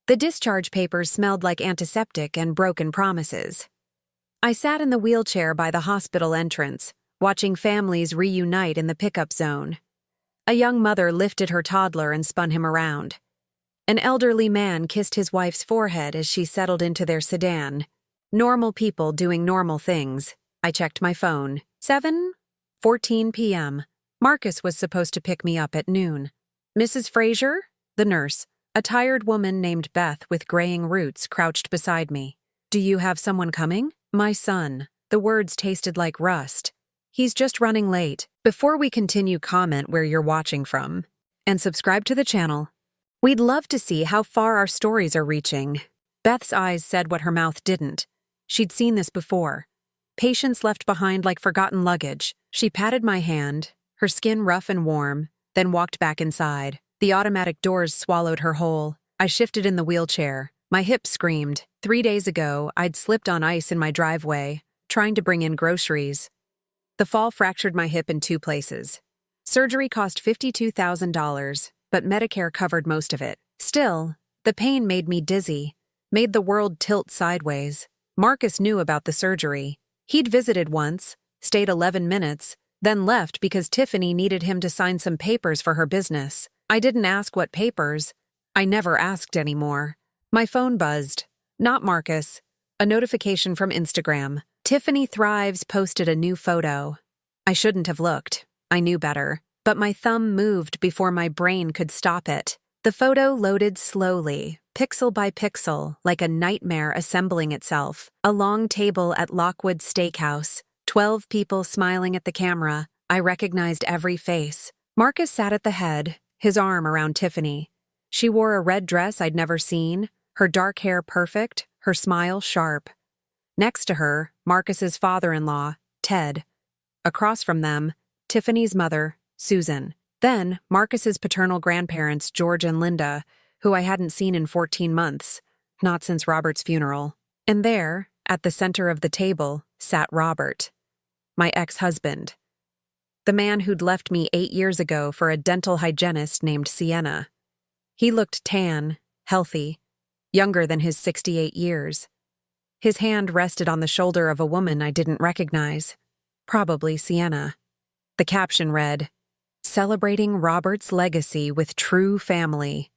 The discharge papers smelled like antiseptic and broken promises. I sat in the wheelchair by the hospital entrance, watching families reunite in the pickup zone. A young mother lifted her toddler and spun him around. An elderly man kissed his wife's forehead as she settled into their sedan. Normal people doing normal things. I checked my phone. 7:14 p.m. Marcus was supposed to pick me up at noon. Mrs. Fraser, the nurse, a tired woman named Beth with graying roots, crouched beside me. "Do you have someone coming?" "My son." The words tasted like rust. "He's just running late." Before we continue, comment where you're watching from. And subscribe to the channel. We'd love to see how far our stories are reaching. Beth's eyes said what her mouth didn't. She'd seen this before. Patients left behind like forgotten luggage. She patted my hand, her skin rough and warm, then walked back inside. The automatic doors swallowed her whole. I shifted in the wheelchair. My hip screamed. 3 days ago, I'd slipped on ice in my driveway, trying to bring in groceries. The fall fractured my hip in 2 places. Surgery cost $52,000, but Medicare covered most of it. Still, the pain made me dizzy, made the world tilt sideways. Marcus knew about the surgery. He'd visited once, stayed 11 minutes, then left because Tiffany needed him to sign some papers for her business. I didn't ask what papers. I never asked anymore. My phone buzzed. Not Marcus. A notification from Instagram. Tiffany Thrives posted a new photo. I shouldn't have looked. I knew better. But my thumb moved before my brain could stop it. The photo loaded slowly, pixel by pixel, like a nightmare assembling itself. A long table at Lockwood Steakhouse. 12 people smiling at the camera. I recognized every face. Marcus sat at the head, his arm around Tiffany. She wore a red dress I'd never seen, her dark hair perfect, her smile sharp. Next to her, Marcus's father-in-law, Ted. Across from them, Tiffany's mother, Susan. Then, Marcus's paternal grandparents, George and Linda, who I hadn't seen in 14 months, not since Robert's funeral. And there, at the center of the table, sat Robert, my ex-husband. The man who'd left me 8 years ago for a dental hygienist named Sienna. He looked tan, healthy, younger than his 68 years. His hand rested on the shoulder of a woman I didn't recognize, probably Sienna. The caption read, "Celebrating Robert's legacy with true family.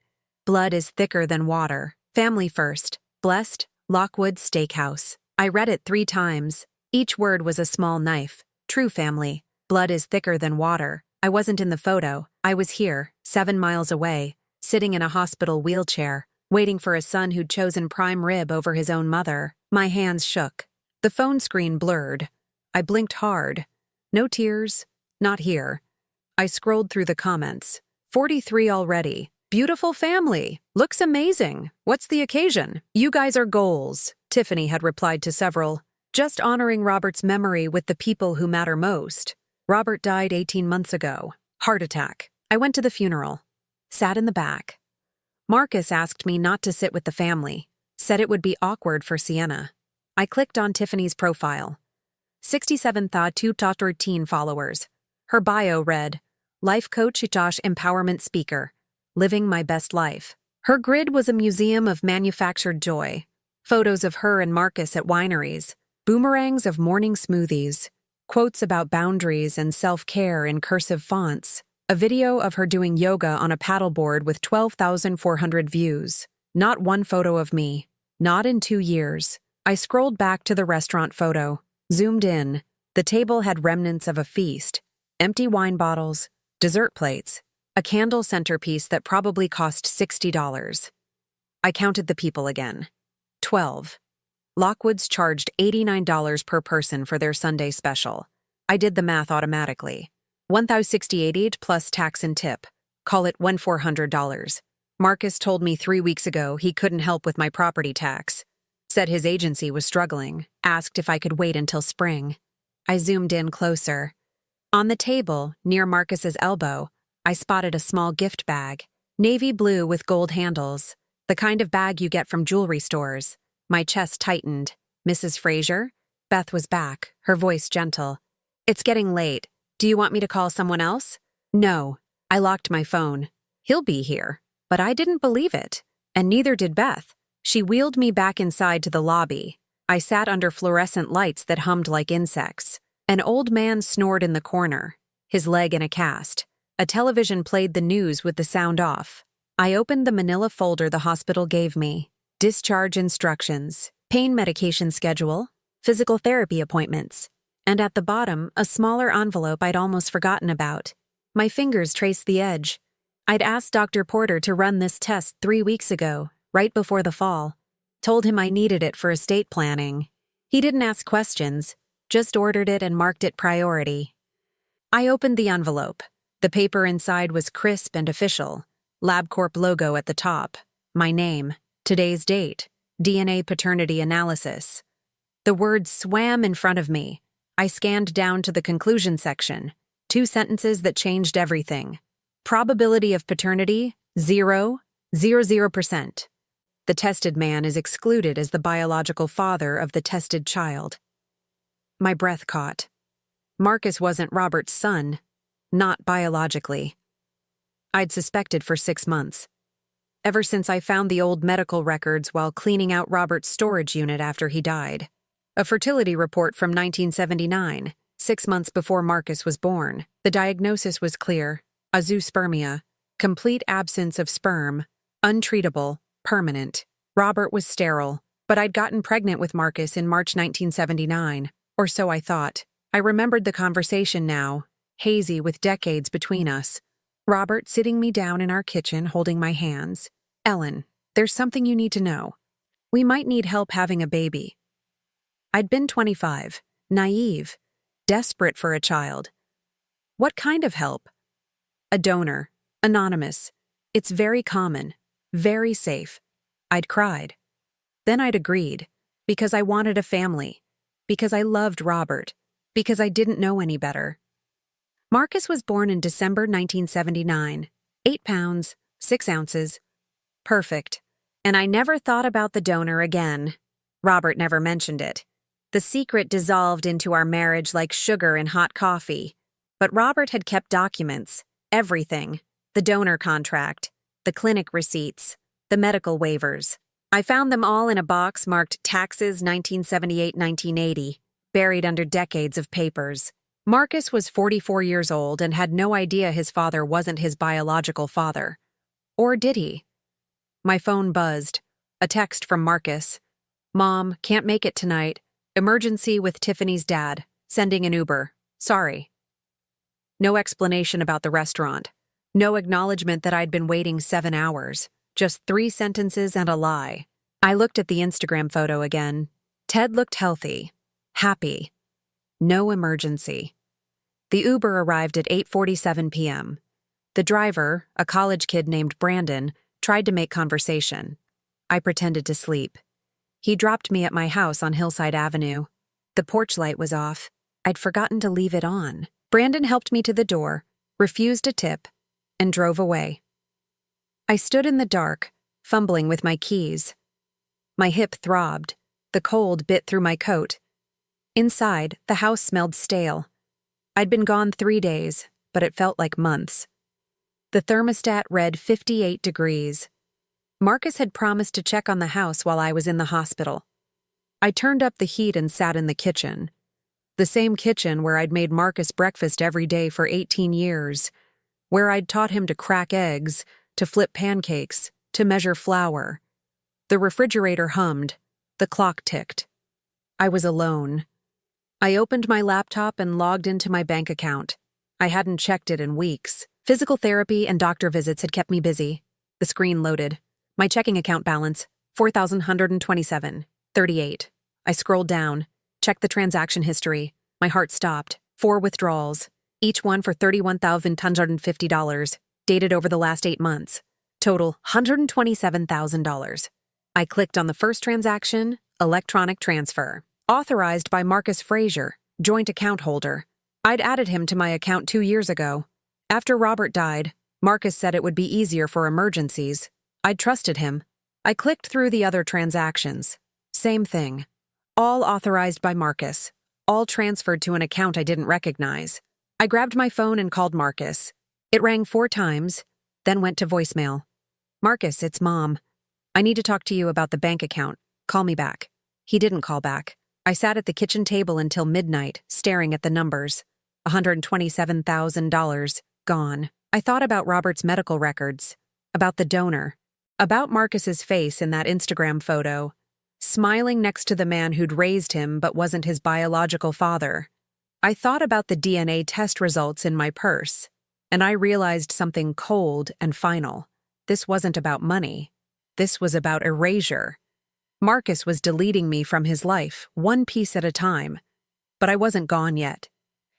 Blood is thicker than water. Family first. Blessed, Lockwood Steakhouse." I read it 3 times. Each word was a small knife. True family. Blood is thicker than water. I wasn't in the photo. I was here, 7 miles away, sitting in a hospital wheelchair, waiting for a son who'd chosen prime rib over his own mother. My hands shook. The phone screen blurred. I blinked hard. No tears. Not here. I scrolled through the comments. 43 already. "Beautiful family. Looks amazing. What's the occasion? You guys are goals." Tiffany had replied to several. "Just honoring Robert's memory with the people who matter most. Robert died 18 months ago. Heart attack." I went to the funeral. Sat in the back. Marcus asked me not to sit with the family. Said it would be awkward for Sienna. I clicked on Tiffany's profile. 67,213 followers. Her bio read, "Life coach / empowerment speaker. Living my best life." Her grid was a museum of manufactured joy. Photos of her and Marcus at wineries. Boomerangs of morning smoothies. Quotes about boundaries and self-care in cursive fonts. A video of her doing yoga on a paddleboard with 12,400 views. Not one photo of me. Not in 2 years. I scrolled back to the restaurant photo. Zoomed in. The table had remnants of a feast. Empty wine bottles, dessert plates, a candle centerpiece that probably cost $60. I counted the people again. 12. Lockwood's charged $89 per person for their Sunday special. I did the math automatically. $1,068 plus tax and tip. Call it $1,400. Marcus told me 3 weeks ago he couldn't help with my property tax. Said his agency was struggling. Asked if I could wait until spring. I zoomed in closer. On the table, near Marcus's elbow, I spotted a small gift bag. Navy blue with gold handles. The kind of bag you get from jewelry stores. My chest tightened. "Mrs. Fraser?" Beth was back, her voice gentle. "It's getting late. Do you want me to call someone else?" "No." I locked my phone. "He'll be here." But I didn't believe it. And neither did Beth. She wheeled me back inside to the lobby. I sat under fluorescent lights that hummed like insects. An old man snored in the corner, his leg in a cast. A television played the news with the sound off. I opened the manila folder the hospital gave me. Discharge instructions, pain medication schedule, physical therapy appointments. And at the bottom, a smaller envelope I'd almost forgotten about. My fingers traced the edge. I'd asked Dr. Porter to run this test 3 weeks ago, right before the fall. Told him I needed it for estate planning. He didn't ask questions, just ordered it and marked it priority. I opened the envelope. The paper inside was crisp and official. LabCorp logo at the top. My name. Today's date. DNA paternity analysis. The words swam in front of me. I scanned down to the conclusion section. 2 sentences that changed everything. Probability of paternity, 0.00%. The tested man is excluded as the biological father of the tested child. My breath caught. Marcus wasn't Robert's son, not biologically. I'd suspected for 6 months. Ever since I found the old medical records while cleaning out Robert's storage unit after he died. A fertility report from 1979, 6 months before Marcus was born. The diagnosis was clear: azoospermia, complete absence of sperm, untreatable, permanent. Robert was sterile, but I'd gotten pregnant with Marcus in March 1979, or so I thought. I remembered the conversation now, hazy with decades between us. Robert sitting me down in our kitchen holding my hands. "Ellen, there's something you need to know. We might need help having a baby." I'd been 25, naive, desperate for a child. "What kind of help?" "A donor, anonymous. It's very common, very safe." I'd cried. Then I'd agreed, because I wanted a family, because I loved Robert, because I didn't know any better. Marcus was born in December 1979, 8 pounds, 6 ounces. Perfect. And I never thought about the donor again. Robert never mentioned it. The secret dissolved into our marriage like sugar in hot coffee. But Robert had kept documents, everything: the donor contract, the clinic receipts, the medical waivers. I found them all in a box marked Taxes 1978-1980, buried under decades of papers. Marcus was 44 years old and had no idea his father wasn't his biological father. Or did he? My phone buzzed. A text from Marcus. "Mom, can't make it tonight. Emergency with Tiffany's dad. Sending an Uber. Sorry." No explanation about the restaurant. No acknowledgement that I'd been waiting 7 hours. Just 3 sentences and a lie. I looked at the Instagram photo again. Ted looked healthy. Happy. No emergency. The Uber arrived at 8:47 p.m. The driver, a college kid named Brandon, tried to make conversation. I pretended to sleep. He dropped me at my house on Hillside Avenue. The porch light was off. I'd forgotten to leave it on. Brandon helped me to the door, refused a tip, and drove away. I stood in the dark, fumbling with my keys. My hip throbbed. The cold bit through my coat. Inside, the house smelled stale. I'd been gone 3 days, but it felt like months. The thermostat read 58 degrees. Marcus had promised to check on the house while I was in the hospital. I turned up the heat and sat in the kitchen. The same kitchen where I'd made Marcus breakfast every day for 18 years, where I'd taught him to crack eggs, to flip pancakes, to measure flour. The refrigerator hummed. The clock ticked. I was alone. I opened my laptop and logged into my bank account. I hadn't checked it in weeks. Physical therapy and doctor visits had kept me busy. The screen loaded. My checking account balance, $4,127.38. I scrolled down, checked the transaction history. My heart stopped. 4 withdrawals, each one for $31,250, dated over the last 8 months. Total, $127,000. I clicked on the first transaction, electronic transfer. Authorized by Marcus Frazier, joint account holder. I'd added him to my account 2 years ago. After Robert died, Marcus said it would be easier for emergencies. I'd trusted him. I clicked through the other transactions. Same thing. All authorized by Marcus. All transferred to an account I didn't recognize. I grabbed my phone and called Marcus. It rang 4 times, then went to voicemail. "Marcus, it's Mom." I need to talk to you about the bank account. Call me back. He didn't call back. I sat at the kitchen table until midnight, staring at the numbers. $127,000 gone. I thought about Robert's medical records, about the donor, about Marcus's face in that Instagram photo, smiling next to the man who'd raised him but wasn't his biological father. I thought about the DNA test results in my purse, and I realized something cold and final. This wasn't about money. This was about erasure. Marcus was deleting me from his life, one piece at a time. But I wasn't gone yet.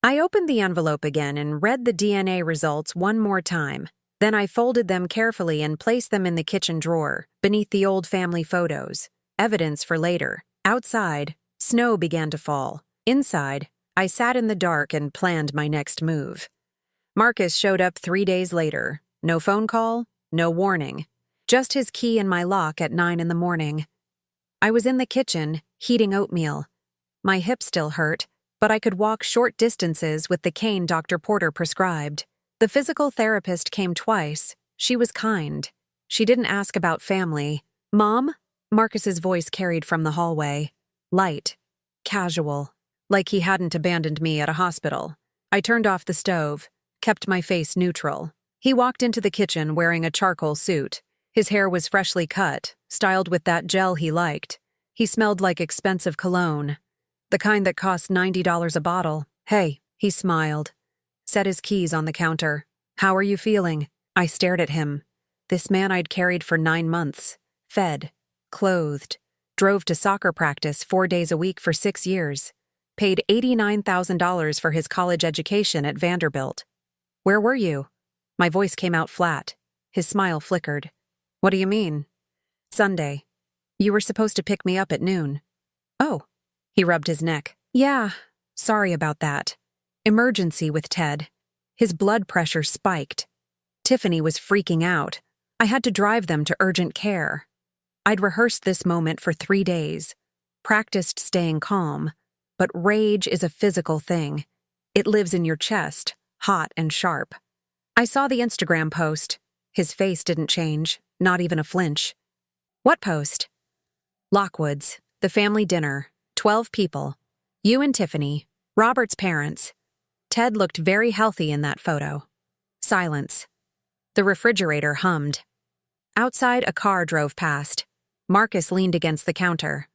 I opened the envelope again and read the DNA results one more time. Then I folded them carefully and placed them in the kitchen drawer, beneath the old family photos. Evidence for later. Outside, snow began to fall. Inside, I sat in the dark and planned my next move. Marcus showed up 3 days later. No phone call, no warning. Just his key in my lock at 9 in the morning. I was in the kitchen, heating oatmeal. My hip still hurt, but I could walk short distances with the cane Dr. Porter prescribed. The physical therapist came twice. She was kind. She didn't ask about family. Mom? Marcus's voice carried from the hallway. Light. Casual. Like he hadn't abandoned me at a hospital. I turned off the stove, kept my face neutral. He walked into the kitchen wearing a charcoal suit. His hair was freshly cut, styled with that gel he liked. He smelled like expensive cologne, the kind that cost $90 a bottle. Hey, he smiled. Set his keys on the counter. How are you feeling? I stared at him. This man I'd carried for 9 months. Fed. Clothed. Drove to soccer practice 4 days a week for 6 years. Paid $89,000 for his college education at Vanderbilt. Where were you? My voice came out flat. His smile flickered. What do you mean? Sunday. You were supposed to pick me up at noon. Oh. He rubbed his neck. Yeah, sorry about that. Emergency with Ted. His blood pressure spiked. Tiffany was freaking out. I had to drive them to urgent care. I'd rehearsed this moment for 3 days, practiced staying calm, but rage is a physical thing. It lives in your chest, hot and sharp. I saw the Instagram post. His face didn't change, not even a flinch. What post? Lockwood's, the family dinner, 12 people. You and Tiffany, Robert's parents. Ted looked very healthy in that photo. Silence. The refrigerator hummed. Outside, a car drove past. Marcus leaned against the counter.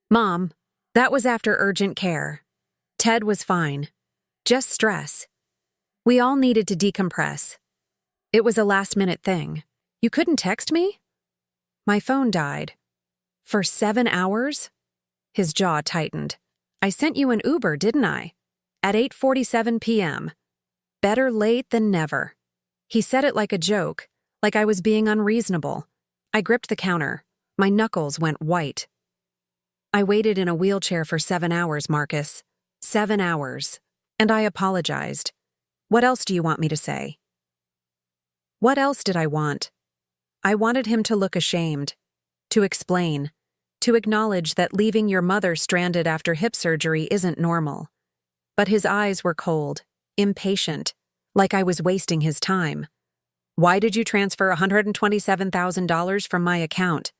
Mom, that was after urgent care. Ted was fine. Just stress. We all needed to decompress. It was a last-minute thing. You couldn't text me? My phone died. For 7 hours? His jaw tightened. I sent you an Uber, didn't I? At 8:47 p.m. Better late than never. He said it like a joke, like I was being unreasonable. I gripped the counter. My knuckles went white. I waited in a wheelchair for 7 hours, Marcus. 7 hours. And I apologized. What else do you want me to say? What else did I want? I wanted him to look ashamed, to explain, to acknowledge that leaving your mother stranded after hip surgery isn't normal. But his eyes were cold, impatient, like I was wasting his time. Why did you transfer $127,000 from my account?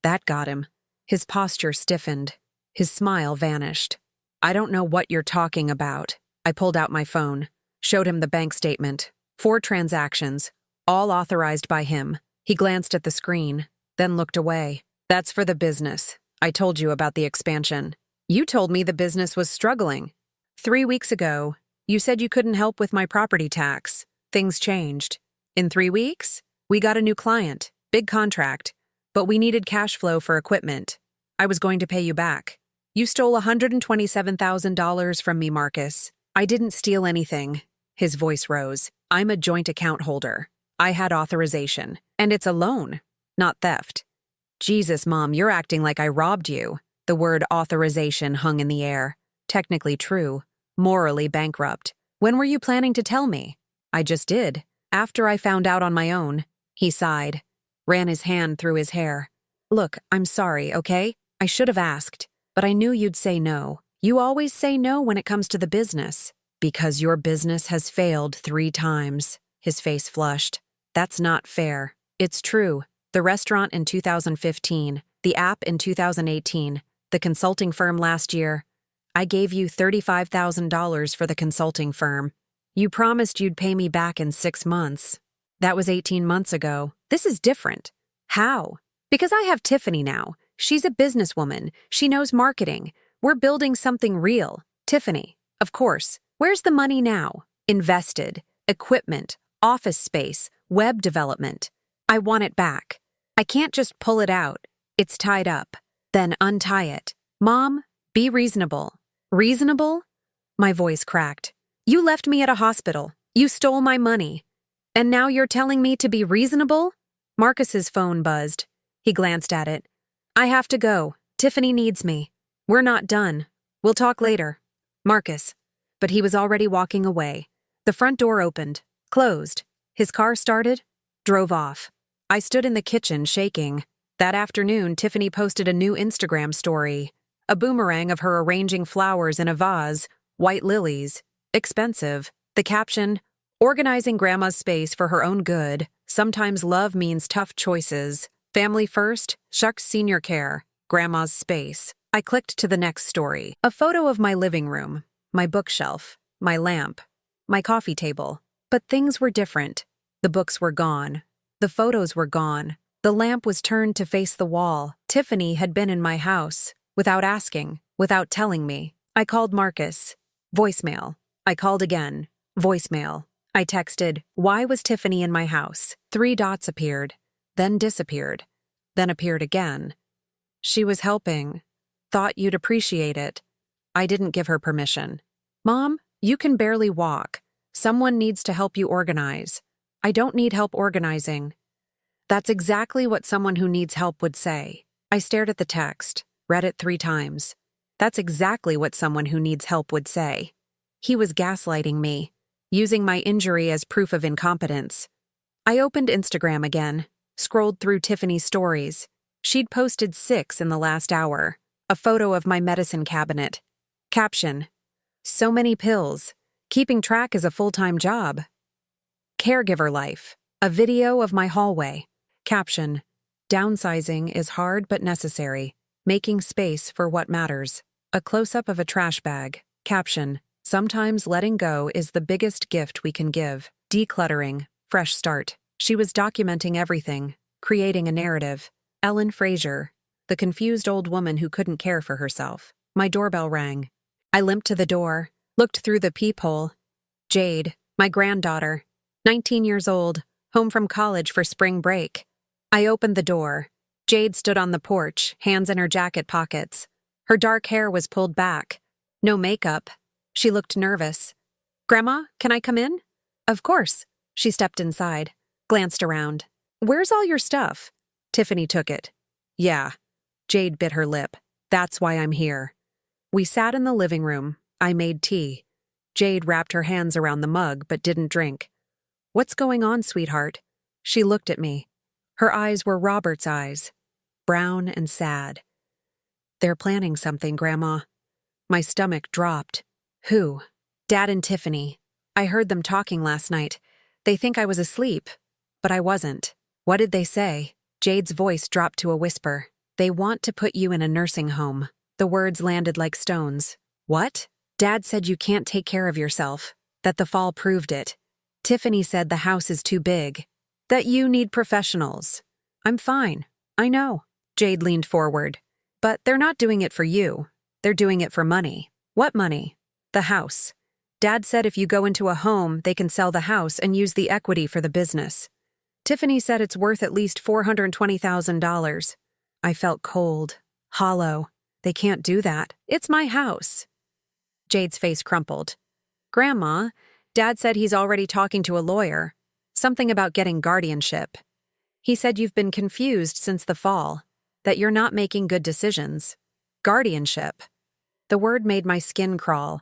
That got him. His posture stiffened. His smile vanished. I don't know what you're talking about. I pulled out my phone, showed him the bank statement. 4 transactions, all authorized by him. He glanced at the screen, then looked away. That's for the business. I told you about the expansion. You told me the business was struggling. 3 weeks ago, you said you couldn't help with my property tax. Things changed. In 3 weeks, we got a new client, big contract, but we needed cash flow for equipment. I was going to pay you back. You stole $127,000 from me, Marcus. I didn't steal anything. His voice rose. I'm a joint account holder. I had authorization, and it's a loan, not theft. Jesus, Mom, you're acting like I robbed you. The word authorization hung in the air. Technically true, morally bankrupt. When were you planning to tell me? I just did. After I found out on my own. He sighed, ran his hand through his hair. Look, I'm sorry, okay? I should have asked, but I knew you'd say no. You always say no when it comes to the business. Because your business has failed 3 times. His face flushed. That's not fair. It's true. The restaurant in 2015, the app in 2018, the consulting firm last year. I gave you $35,000 for the consulting firm. You promised you'd pay me back in 6 months. That was 18 months ago. This is different. How? Because I have Tiffany now. She's a businesswoman. She knows marketing. We're building something real. Tiffany, of course. Where's the money now? Invested. Equipment. Office space. Web development. I want it back. I can't just pull it out. It's tied up. Then untie it. Mom, be reasonable. Reasonable? My voice cracked. You left me at a hospital. You stole my money. And now you're telling me to be reasonable? Marcus's phone buzzed. He glanced at it. I have to go. Tiffany needs me. We're not done. We'll talk later. Marcus. But he was already walking away. The front door opened, closed. His car started, drove off. I stood in the kitchen, shaking. That afternoon, Tiffany posted a new Instagram story. A boomerang of her arranging flowers in a vase, white lilies. Expensive. The caption, organizing grandma's space for her own good. Sometimes love means tough choices. Family first, shucks senior care. Grandma's space. I clicked to the next story. A photo of my living room, my bookshelf, my lamp, my coffee table. But things were different. The books were gone. The photos were gone. The lamp was turned to face the wall. Tiffany had been in my house, without asking, without telling me. I called Marcus. Voicemail. I called again. Voicemail. I texted, why was Tiffany in my house? 3 dots appeared, then disappeared, then appeared again. She was helping. Thought you'd appreciate it. I didn't give her permission. Mom, you can barely walk. Someone needs to help you organize. I don't need help organizing. That's exactly what someone who needs help would say. I stared at the text, read it 3 times. That's exactly what someone who needs help would say. He was gaslighting me, using my injury as proof of incompetence. I opened Instagram again, scrolled through Tiffany's stories. She'd posted 6 in the last hour. A photo of my medicine cabinet. Caption, so many pills. Keeping track is a full-time job. Caregiver life. A video of my hallway. Caption, downsizing is hard but necessary. Making space for what matters. A close-up of a trash bag. Caption, sometimes letting go is the biggest gift we can give. Decluttering. Fresh start. She was documenting everything, creating a narrative. Ellen Fraser, the confused old woman who couldn't care for herself. My doorbell rang. I limped to the door, looked through the peephole. Jade, my granddaughter, 19 years old, home from college for spring break. I opened the door. Jade stood on the porch, hands in her jacket pockets. Her dark hair was pulled back. No makeup. She looked nervous. Grandma, can I come in? Of course. She stepped inside, glanced around. Where's all your stuff? Tiffany took it. Yeah. Jade bit her lip. That's why I'm here. We sat in the living room. I made tea. Jade wrapped her hands around the mug but didn't drink. What's going on, sweetheart? She looked at me. Her eyes were Robert's eyes, brown and sad. They're planning something, Grandma. My stomach dropped. Who? Dad and Tiffany. I heard them talking last night. They think I was asleep, but I wasn't. What did they say? Jade's voice dropped to a whisper. They want to put you in a nursing home. The words landed like stones. What? Dad said you can't take care of yourself, that the fall proved it. Tiffany said the house is too big, that you need professionals. I'm fine. I know. Jade leaned forward. But they're not doing it for you. They're doing it for money. What money? The house. Dad said if you go into a home, they can sell the house and use the equity for the business. Tiffany said it's worth at least $420,000. I felt cold, hollow. They can't do that. It's my house. Jade's face crumpled. Grandma, Dad said he's already talking to a lawyer. Something about getting guardianship. He said you've been confused since the fall, that you're not making good decisions. Guardianship. The word made my skin crawl.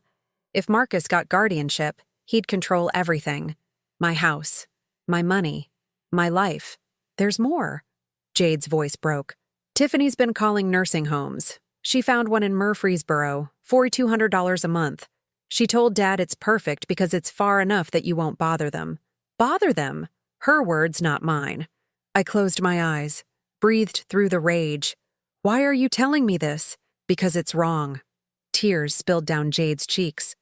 If Marcus got guardianship, he'd control everything. My house, my money, my life. There's more. Jade's voice broke. Tiffany's been calling nursing homes. She found one in Murfreesboro, $4,200 a month. She told Dad it's perfect because it's far enough that you won't bother them. Bother them? Her words, not mine. I closed my eyes, breathed through the rage. Why are you telling me this? Because it's wrong. Tears spilled down Jade's cheeks.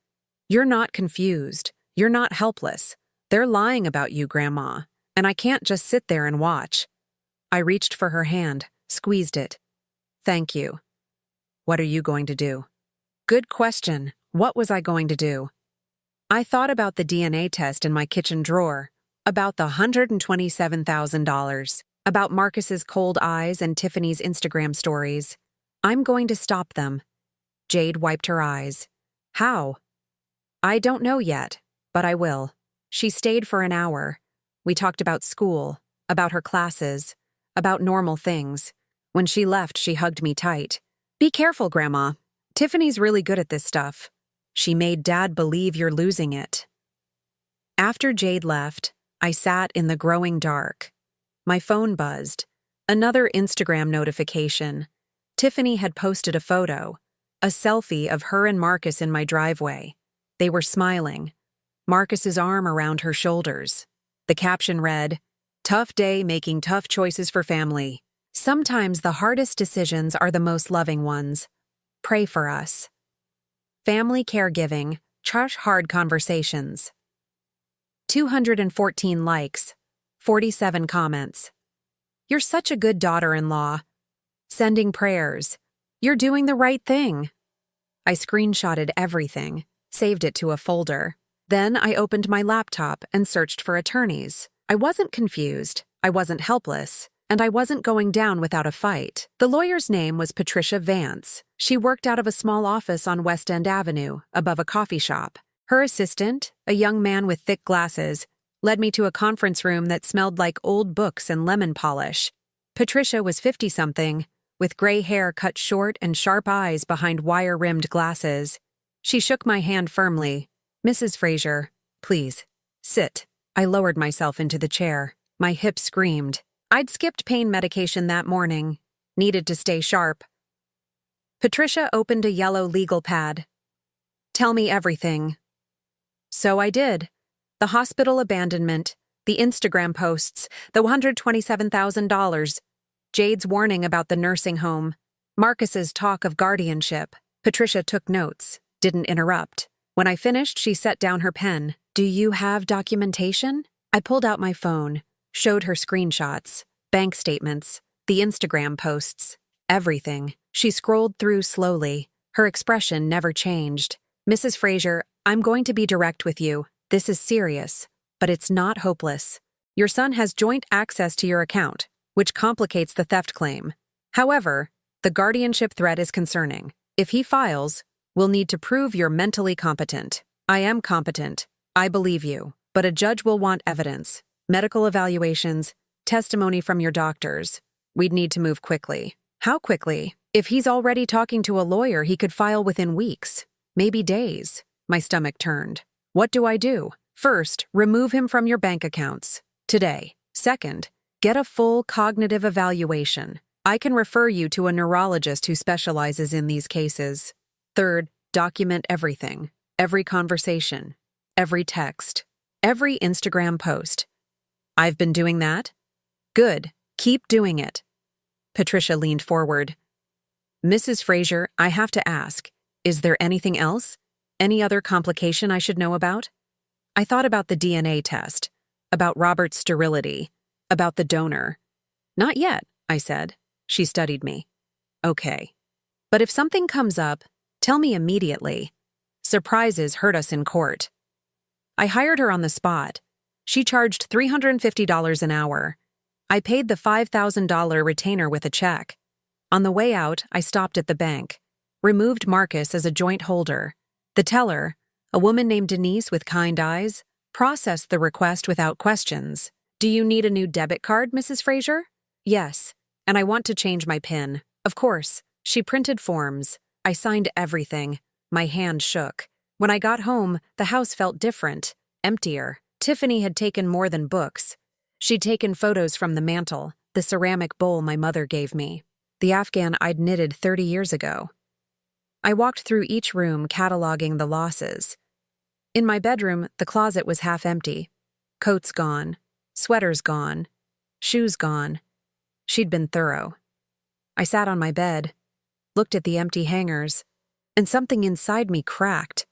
You're not confused. You're not helpless. They're lying about you, Grandma, and I can't just sit there and watch. I reached for her hand, squeezed it. Thank you. What are you going to do? Good question. What was I going to do? I thought about the DNA test in my kitchen drawer, about the $127,000, about Marcus's cold eyes and Tiffany's Instagram stories. I'm going to stop them. Jade wiped her eyes. How? I don't know yet, but I will. She stayed for an hour. We talked about school, about her classes, about normal things. When she left, she hugged me tight. Be careful, Grandma. Tiffany's really good at this stuff. She made Dad believe you're losing it. After Jade left, I sat in the growing dark. My phone buzzed. Another Instagram notification. Tiffany had posted a photo, a selfie of her and Marcus in my driveway. They were smiling, Marcus's arm around her shoulders. The caption read, "Tough day making tough choices for family. Sometimes the hardest decisions are the most loving ones. Pray for us." Family caregiving, hard conversations. 214 likes, 47 comments. You're such a good daughter-in-law. Sending prayers. You're doing the right thing. I screenshotted everything, saved it to a folder. Then I opened my laptop and searched for attorneys. I wasn't confused, I wasn't helpless, and I wasn't going down without a fight. The lawyer's name was Patricia Vance. She worked out of a small office on West End Avenue, above a coffee shop. Her assistant, a young man with thick glasses, led me to a conference room that smelled like old books and lemon polish. Patricia was 50-something, with gray hair cut short and sharp eyes behind wire-rimmed glasses. She shook my hand firmly. "Mrs. Fraser, please, sit." I lowered myself into the chair. My hips screamed. I'd skipped pain medication that morning. Needed to stay sharp. Patricia opened a yellow legal pad. "Tell me everything." So I did. The hospital abandonment, the Instagram posts, the $127,000, Jade's warning about the nursing home, Marcus's talk of guardianship. Patricia took notes, didn't interrupt. When I finished, she set down her pen. "Do you have documentation?" I pulled out my phone, showed her screenshots, bank statements, the Instagram posts, everything. She scrolled through slowly. Her expression never changed. "Mrs. Fraser, I'm going to be direct with you. This is serious, but it's not hopeless. Your son has joint access to your account, which complicates the theft claim. However, the guardianship threat is concerning. If he files, we'll need to prove you're mentally competent. I am competent. I believe you. But a judge will want evidence, medical evaluations, testimony from your doctors. We'd need to move quickly." "How quickly? If he's already talking to a lawyer, he could file within weeks, maybe days." My stomach turned. "What do I do? First, remove him from your bank accounts. Today. Second, get a full cognitive evaluation. I can refer you to a neurologist who specializes in these cases. Third, document everything. Every conversation. Every text. Every Instagram post." "I've been doing that." "Good. Keep doing it." Patricia leaned forward. "Mrs. Fraser, I have to ask, is there anything else? Any other complication I should know about?" I thought about the DNA test, about Robert's sterility, about the donor. "Not yet," I said. She studied me. "Okay. But if something comes up, tell me immediately. Surprises hurt us in court." I hired her on the spot. She charged $350 an hour. I paid the $5,000 retainer with a check. On the way out, I stopped at the bank, removed Marcus as a joint holder. The teller, a woman named Denise with kind eyes, processed the request without questions. "Do you need a new debit card, Mrs. Fraser?" "Yes, and I want to change my PIN." "Of course." She printed forms. I signed everything. My hand shook. When I got home, the house felt different, emptier. Tiffany had taken more than books. She'd taken photos from the mantel, the ceramic bowl my mother gave me, the Afghan I'd knitted 30 years ago. I walked through each room cataloging the losses. In my bedroom, the closet was half empty. Coats gone, sweaters gone, Shoes gone. She'd been thorough. I sat on my bed, looked at the empty hangers, and something inside me cracked.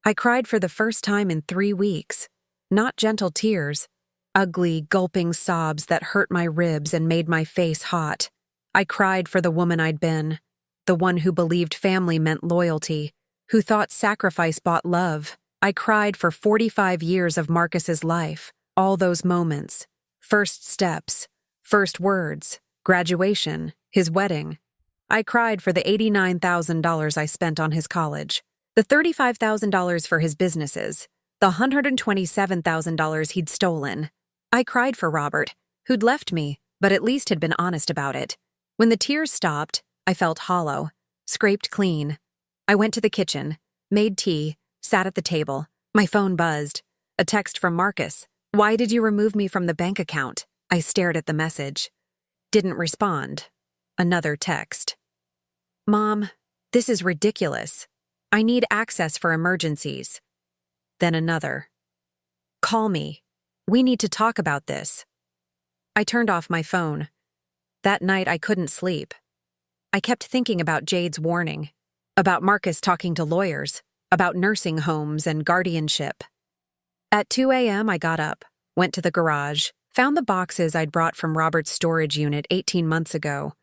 I cried for the first time in 3 weeks. Not gentle tears, ugly, gulping sobs that hurt my ribs and made my face hot. I cried for the woman I'd been, the one who believed family meant loyalty, who thought sacrifice bought love. I cried for 45 years of Marcus's life, all those moments. First steps, first words, graduation, his wedding. I cried for the $89,000 I spent on his college, the $35,000 for his businesses, the $127,000 he'd stolen. I cried for Robert, who'd left me, but at least had been honest about it. When the tears stopped, I felt hollow, scraped clean. I went to the kitchen, made tea, sat at the table. My phone buzzed. A text from Marcus. "Why did you remove me from the bank account?" I stared at the message. Didn't respond. Another text. "Mom, this is ridiculous. I need access for emergencies." Then another. "Call me. We need to talk about this." I turned off my phone. That night I couldn't sleep. I kept thinking about Jade's warning, about Marcus talking to lawyers, about nursing homes and guardianship. At 2 a.m. I got up, went to the garage, found the boxes I'd brought from Robert's storage unit 18 months ago.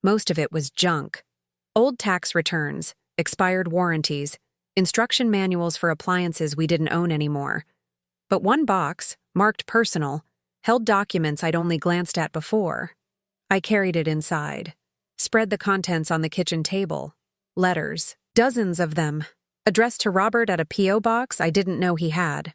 Most of it was junk. Old tax returns, expired warranties, instruction manuals for appliances we didn't own anymore. But one box, marked personal, held documents I'd only glanced at before. I carried it inside, spread the contents on the kitchen table. Letters, dozens of them, addressed to Robert at a P.O. box I didn't know he had.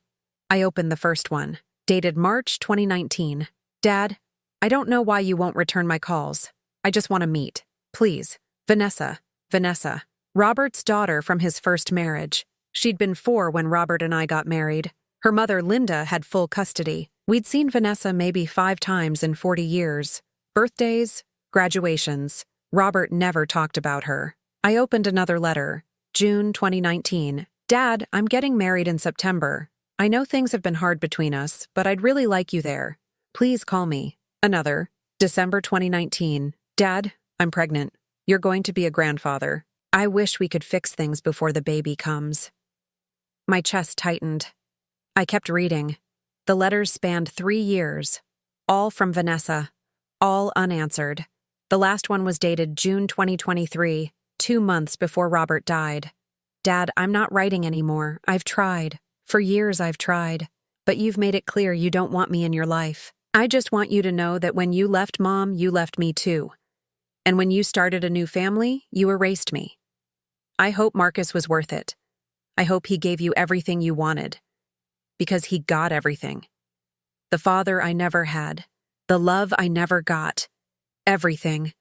I opened the first one, dated March 2019. "Dad, I don't know why you won't return my calls. I just want to meet. Please. Vanessa. Robert's daughter from his first marriage. She'd been 4 when Robert and I got married. Her mother, Linda, had full custody. We'd seen Vanessa maybe 5 times in 40 years. Birthdays, graduations. Robert never talked about her. I opened another letter, June 2019. "Dad, I'm getting married in September. I know things have been hard between us, but I'd really like you there. Please call me." Another, December 2019. "Dad, I'm pregnant. You're going to be a grandfather. I wish we could fix things before the baby comes." My chest tightened. I kept reading. The letters spanned 3 years. All from Vanessa. All unanswered. The last one was dated June 2023, 2 months before Robert died. "Dad, I'm not writing anymore. I've tried. For years I've tried. But you've made it clear you don't want me in your life. I just want you to know that when you left Mom, you left me too. And when you started a new family, you erased me. I hope Marcus was worth it. I hope he gave you everything you wanted. Because he got everything. The father I never had. The love I never got. Everything.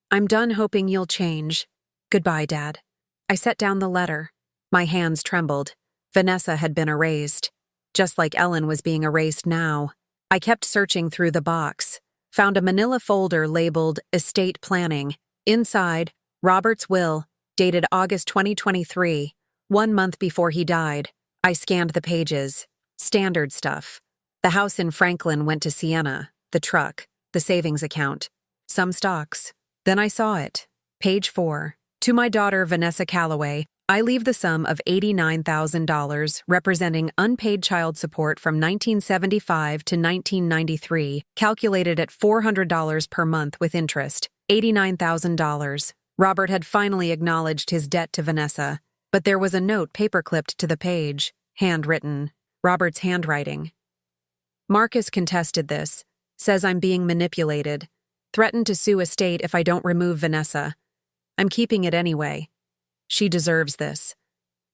I'm done hoping you'll change. Goodbye, Dad." I set down the letter. My hands trembled. Vanessa had been erased. Just like Ellen was being erased now. I kept searching through the box. Found a manila folder labeled Estate Planning. Inside, Robert's will, dated August 2023, 1 month before he died. I scanned the pages. Standard stuff. The house in Franklin went to Sienna, the truck, the savings account, some stocks. Then I saw it. Page 4. "To my daughter Vanessa Calloway, I leave the sum of $89,000 representing unpaid child support from 1975 to 1993, calculated at $400 per month with interest. $89,000. Robert had finally acknowledged his debt to Vanessa, but there was a note paperclipped to the page, handwritten. Robert's handwriting. Marcus contested this, says I'm being manipulated, threatened to sue estate if I don't remove Vanessa. I'm keeping it anyway. She deserves this.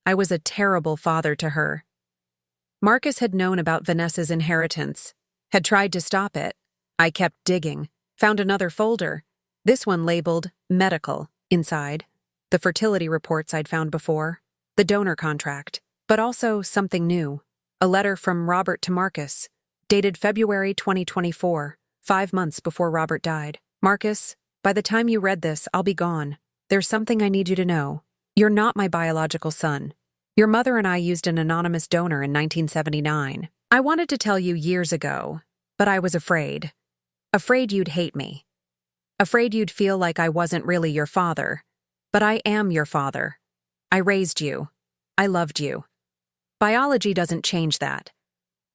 I was a terrible father to her. Marcus had known about Vanessa's inheritance, had tried to stop it. I kept digging, found another folder, this one labeled Medical, inside, the fertility reports I'd found before, the donor contract, but also something new, a letter from Robert to Marcus, dated February 2024, 5 months before Robert died. "Marcus, by the time you read this, I'll be gone. There's something I need you to know. You're not my biological son. Your mother and I used an anonymous donor in 1979. I wanted to tell you years ago, but I was afraid. Afraid you'd hate me. Afraid you'd feel like I wasn't really your father. But I am your father. I raised you. I loved you. Biology doesn't change that.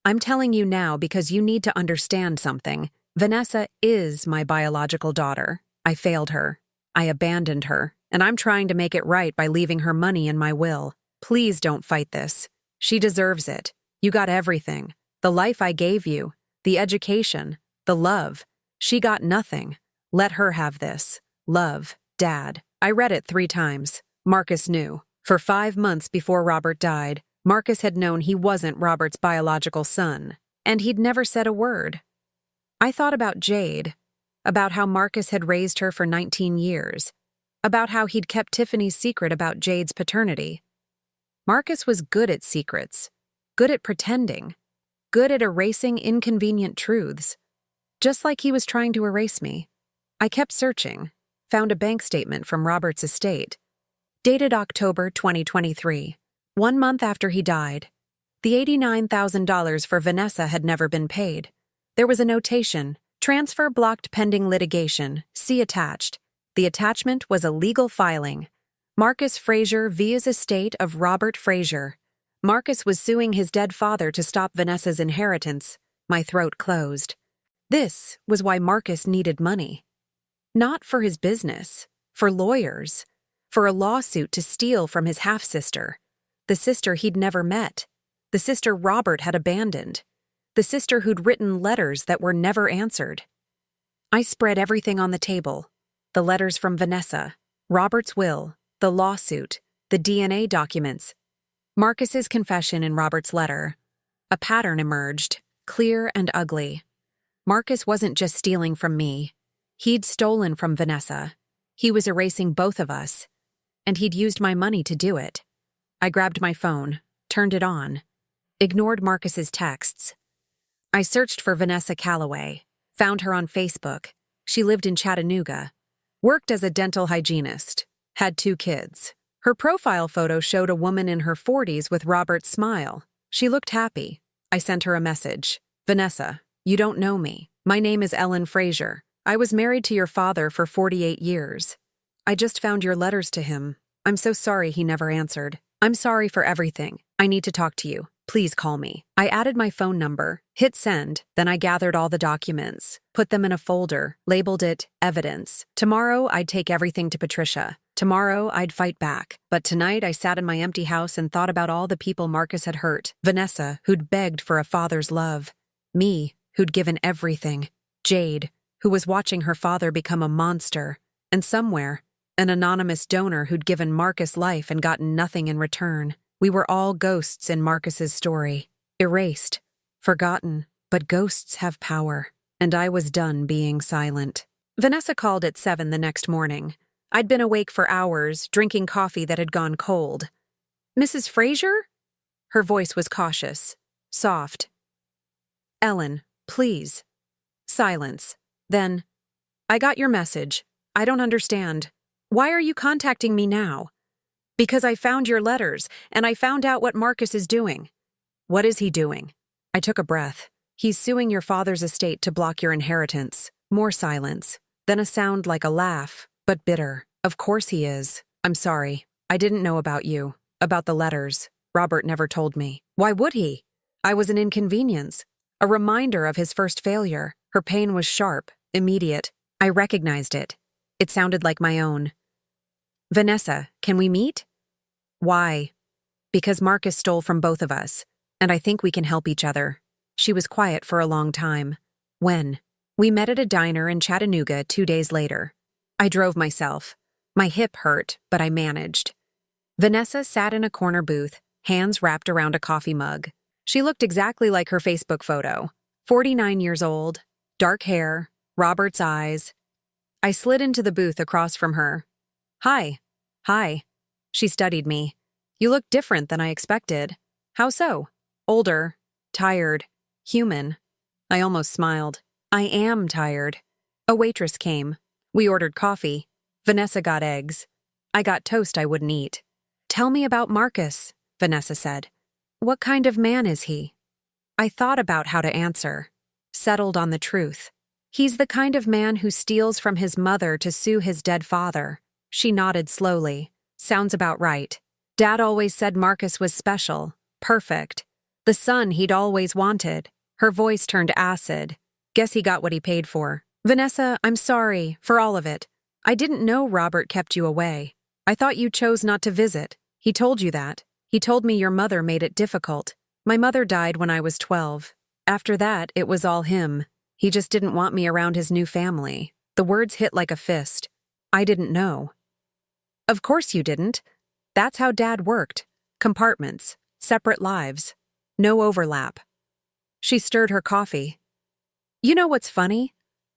I'm telling you now because you need to understand something. Vanessa is my biological daughter. I failed her. I abandoned her, and I'm trying to make it right by leaving her money in my will. Please don't fight this. She deserves it. You got everything. The life I gave you, the education, the love. She got nothing. Let her have this. Love, Dad. I read it 3 times. Marcus knew. For 5 months before Robert died, Marcus had known he wasn't Robert's biological son, and he'd never said a word. I thought about Jade, about how Marcus had raised her for 19 years, about how he'd kept Tiffany's secret about Jade's paternity. Marcus was good at secrets, good at pretending, good at erasing inconvenient truths, just like he was trying to erase me. I kept searching, found a bank statement from Robert's estate, dated October 2023, 1 month after he died. The $89,000 for Vanessa had never been paid. There was a notation, transfer blocked pending litigation, see attached. The attachment was a legal filing. Marcus Frazier via's estate of Robert Frazier. Marcus was suing his dead father to stop Vanessa's inheritance. My throat closed. This was why Marcus needed money. Not for his business, for lawyers, for a lawsuit to steal from his half-sister, the sister he'd never met, the sister Robert had abandoned, the sister who'd written letters that were never answered. I spread everything on the table, the letters from Vanessa, Robert's will, the lawsuit, the DNA documents, Marcus's confession in Robert's letter. A pattern emerged, clear and ugly. Marcus wasn't just stealing from me. He'd stolen from Vanessa. He was erasing both of us. And he'd used my money to do it. I grabbed my phone, turned it on, ignored Marcus's texts. I searched for Vanessa Calloway, found her on Facebook. She lived in Chattanooga, worked as a dental hygienist, had 2 kids. Her profile photo showed a woman in her 40s with Robert's smile. She looked happy. I sent her a message. Vanessa, you don't know me. My name is Ellen Frazier. I was married to your father for 48 years. I just found your letters to him. I'm so sorry he never answered. I'm sorry for everything. I need to talk to you. Please call me. I added my phone number, hit send, then I gathered all the documents, put them in a folder, labeled it evidence. Tomorrow I'd take everything to Patricia. Tomorrow I'd fight back. But tonight I sat in my empty house and thought about all the people Marcus had hurt. Vanessa, who'd begged for a father's love. Me, who'd given everything. Jade, who was watching her father become a monster. And somewhere, an anonymous donor who'd given Marcus life and gotten nothing in return. We were all ghosts in Marcus's story. Erased, forgotten, but ghosts have power. And I was done being silent. Vanessa called at 7 the next morning. I'd been awake for hours, drinking coffee that had gone cold. Mrs. Frazier? Her voice was cautious, soft. Ellen, please. Silence. Then, I got your message. I don't understand. Why are you contacting me now? Because I found your letters, and I found out what Marcus is doing. What is he doing? I took a breath. He's suing your father's estate to block your inheritance. More silence. Then a sound like a laugh, but bitter. Of course he is. I'm sorry. I didn't know about you, about the letters. Robert never told me. Why would he? I was an inconvenience, a reminder of his first failure. Her pain was sharp, immediate. I recognized it. It sounded like my own. Vanessa, can we meet? Why? Because Marcus stole from both of us, and I think we can help each other. She was quiet for a long time. When? We met at a diner in Chattanooga 2 days later. I drove myself. My hip hurt, but I managed. Vanessa sat in a corner booth, hands wrapped around a coffee mug. She looked exactly like her Facebook photo. 49 years old, dark hair, Robert's eyes. I slid into the booth across from her. Hi. Hi. She studied me. You look different than I expected. How so? Older, tired, human. I almost smiled. I am tired. A waitress came. We ordered coffee. Vanessa got eggs. I got toast I wouldn't eat. Tell me about Marcus, Vanessa said. What kind of man is he? I thought about how to answer. Settled on the truth. He's the kind of man who steals from his mother to sue his dead father. She nodded slowly. Sounds about right. Dad always said Marcus was special, perfect. The son he'd always wanted. Her voice turned acid. Guess he got what he paid for. Vanessa, I'm sorry for all of it. I didn't know Robert kept you away. I thought you chose not to visit. He told you that. He told me your mother made it difficult. My mother died when I was 12. After that, it was all him. He just didn't want me around his new family. The words hit like a fist. I didn't know. Of course you didn't. That's how Dad worked. Compartments, separate lives, no overlap. She stirred her coffee. You know what's funny?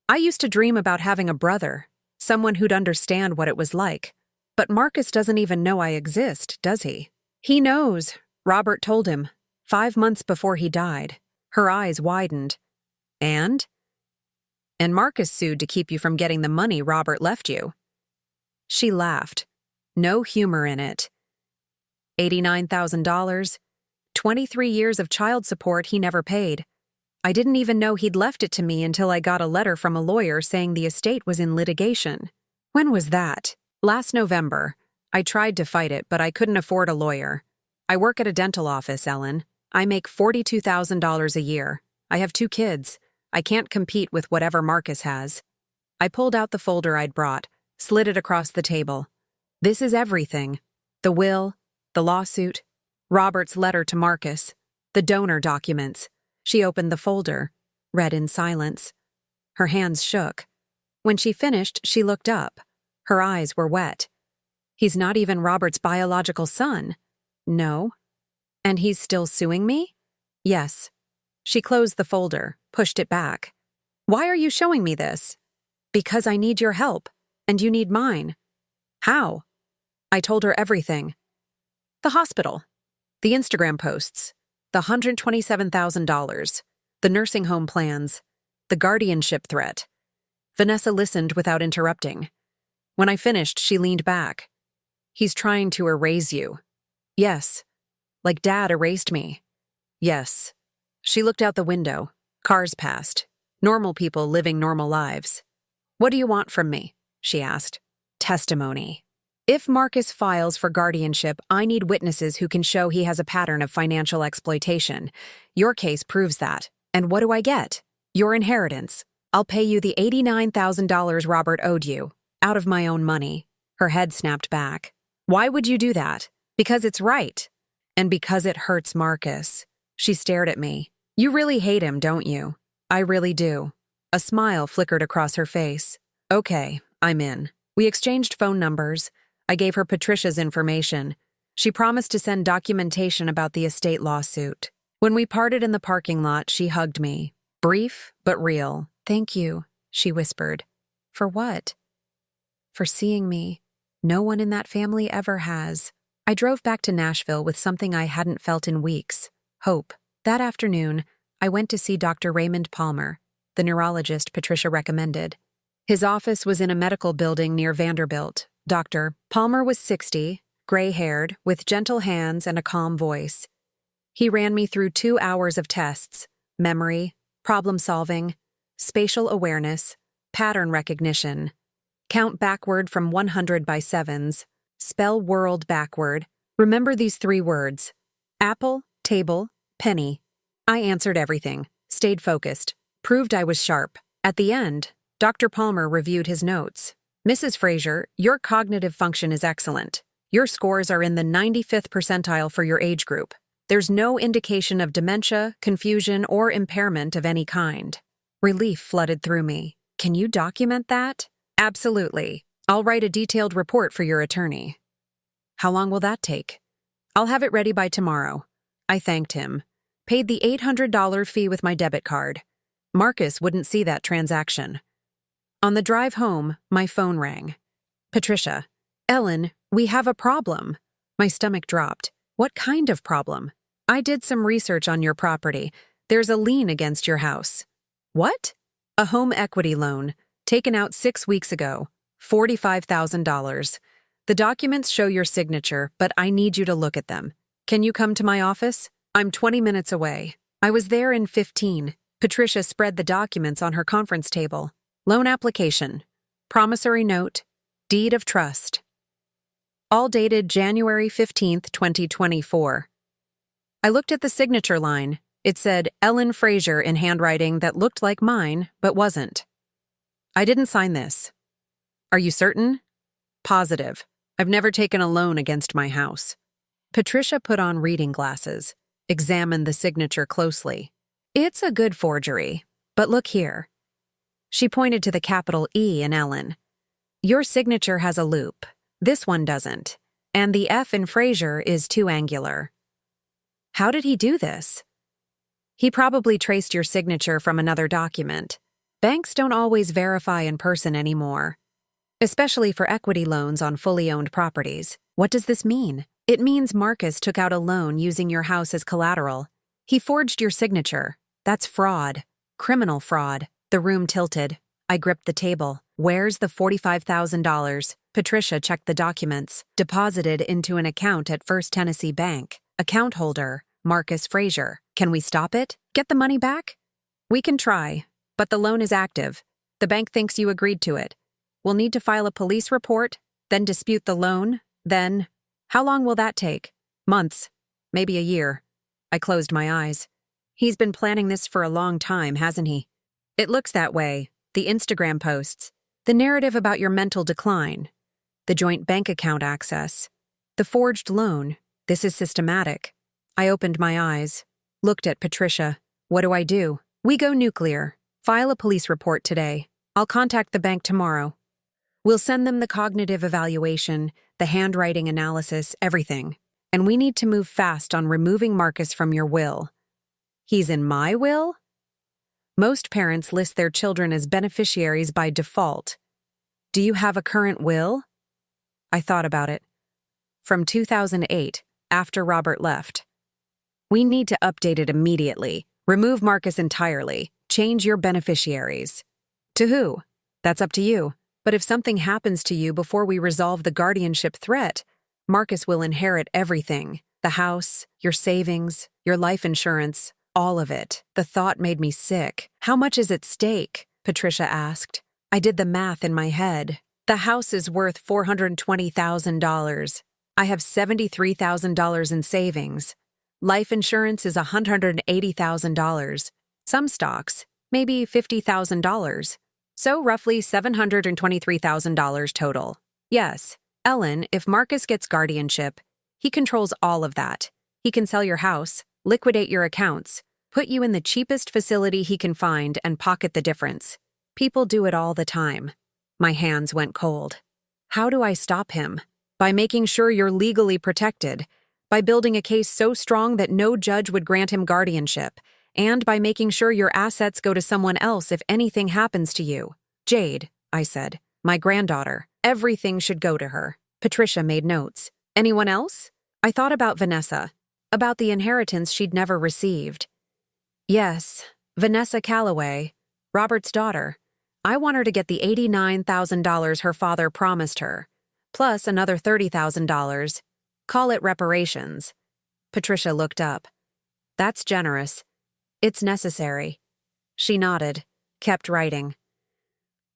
I used to dream about having a brother, someone who'd understand what it was like. But Marcus doesn't even know I exist, does he? He knows. Robert told him, 5 months before he died. Her eyes widened. And Marcus sued to keep you from getting the money Robert left you. She laughed. No humor in it. $89,000. 23 years of child support he never paid. I didn't even know he'd left it to me until I got a letter from a lawyer saying the estate was in litigation. When was that? Last November. I tried to fight it, but I couldn't afford a lawyer. I work at a dental office, Ellen. I make $42,000 a year. I have 2 kids. I can't compete with whatever Marcus has. I pulled out the folder I'd brought, slid it across the table. This is everything. The will, the lawsuit, Robert's letter to Marcus, the donor documents. She opened the folder, read in silence. Her hands shook. When she finished, she looked up. Her eyes were wet. He's not even Robert's biological son. No. And he's still suing me? Yes. She closed the folder, pushed it back. Why are you showing me this? Because I need your help, and you need mine. How? I told her everything. The hospital, the Instagram posts, the $127,000, the nursing home plans, the guardianship threat. Vanessa listened without interrupting. When I finished, she leaned back. He's trying to erase you. Yes. Like Dad erased me. Yes. She looked out the window. Cars passed. Normal people living normal lives. What do you want from me? She asked. Testimony. If Marcus files for guardianship, I need witnesses who can show he has a pattern of financial exploitation. Your case proves that. And what do I get? Your inheritance. I'll pay you the $89,000 Robert owed you, out of my own money. Her head snapped back. Why would you do that? Because it's right. And because it hurts Marcus. She stared at me. You really hate him, don't you? I really do. A smile flickered across her face. Okay, I'm in. We exchanged phone numbers. I gave her Patricia's information. She promised to send documentation about the estate lawsuit. When we parted in the parking lot, she hugged me. Brief, but real. Thank you, she whispered. For what? For seeing me. No one in that family ever has. I drove back to Nashville with something I hadn't felt in weeks. Hope. That afternoon, I went to see Dr. Raymond Palmer, the neurologist Patricia recommended. His office was in a medical building near Vanderbilt. Dr. Palmer was 60, gray-haired, with gentle hands and a calm voice. He ran me through 2 hours of tests: memory, problem-solving, spatial awareness, pattern recognition. Count backward from 100 by sevens. Spell world backward. Remember these 3 words: apple, table, penny. I answered everything, stayed focused, proved I was sharp. At the end, Dr. Palmer reviewed his notes. Mrs. Fraser, your cognitive function is excellent. Your scores are in the 95th percentile for your age group. There's no indication of dementia, confusion, or impairment of any kind. Relief flooded through me. Can you document that? Absolutely. I'll write a detailed report for your attorney. How long will that take? I'll have it ready by tomorrow. I thanked him. Paid the $800 fee with my debit card. Marcus wouldn't see that transaction. On the drive home, my phone rang. Patricia. Ellen, we have a problem. My stomach dropped. What kind of problem? I did some research on your property. There's a lien against your house. What? A home equity loan, taken out 6 weeks ago. $45,000. The documents show your signature, but I need you to look at them. Can you come to my office? I'm 20 minutes away. I was there in 15. Patricia spread the documents on her conference table. Loan application, promissory note, deed of trust. All dated January 15th, 2024. I looked at the signature line. It said Ellen Fraser in handwriting that looked like mine, but wasn't. I didn't sign this. Are you certain? Positive. I've never taken a loan against my house. Patricia put on reading glasses, examined the signature closely. It's a good forgery, but look here. She pointed to the capital E in Ellen. Your signature has a loop. This one doesn't. And the F in Fraser is too angular. How did he do this? He probably traced your signature from another document. Banks don't always verify in person anymore, especially for equity loans on fully owned properties. What does this mean? It means Marcus took out a loan using your house as collateral. He forged your signature. That's fraud. Criminal fraud. The room tilted. I gripped the table. Where's the $45,000? Patricia checked the documents. Deposited into an account at First Tennessee Bank. Account holder, Marcus Fraser. Can we stop it? Get the money back? We can try, but the loan is active. The bank thinks you agreed to it. We'll need to file a police report, then dispute the loan, then... How long will that take? Months. Maybe a year. I closed my eyes. He's been planning this for a long time, hasn't he? It looks that way. The Instagram posts. The narrative about your mental decline. The joint bank account access. The forged loan. This is systematic. I opened my eyes. Looked at Patricia. What do I do? We go nuclear. File a police report today. I'll contact the bank tomorrow. We'll send them the cognitive evaluation, the handwriting analysis, everything. And we need to move fast on removing Marcus from your will. He's in my will? Most parents list their children as beneficiaries by default. Do you have a current will? I thought about it. From 2008, after Robert left. We need to update it immediately. Remove Marcus entirely. Change your beneficiaries. To who? That's up to you. But if something happens to you before we resolve the guardianship threat, Marcus will inherit everything. The house, your savings, your life insurance, all of it. The thought made me sick. How much is at stake? Patricia asked. I did the math in my head. The house is worth $420,000. I have $73,000 in savings. Life insurance is $180,000. Some stocks, maybe $50,000. So roughly $723,000 total. Yes, Ellen, if Marcus gets guardianship, he controls all of that. He can sell your house, liquidate your accounts, put you in the cheapest facility he can find and pocket the difference. People do it all the time. My hands went cold. How do I stop him? By making sure you're legally protected, by building a case so strong that no judge would grant him guardianship, and by making sure your assets go to someone else if anything happens to you. Jade, I said, my granddaughter. Everything should go to her. Patricia made notes. Anyone else? I thought about Vanessa, about the inheritance she'd never received. Yes, Vanessa Calloway, Robert's daughter. I want her to get the $89,000 her father promised her, plus another $30,000. Call it reparations. Patricia looked up. That's generous. It's necessary. She nodded, kept writing.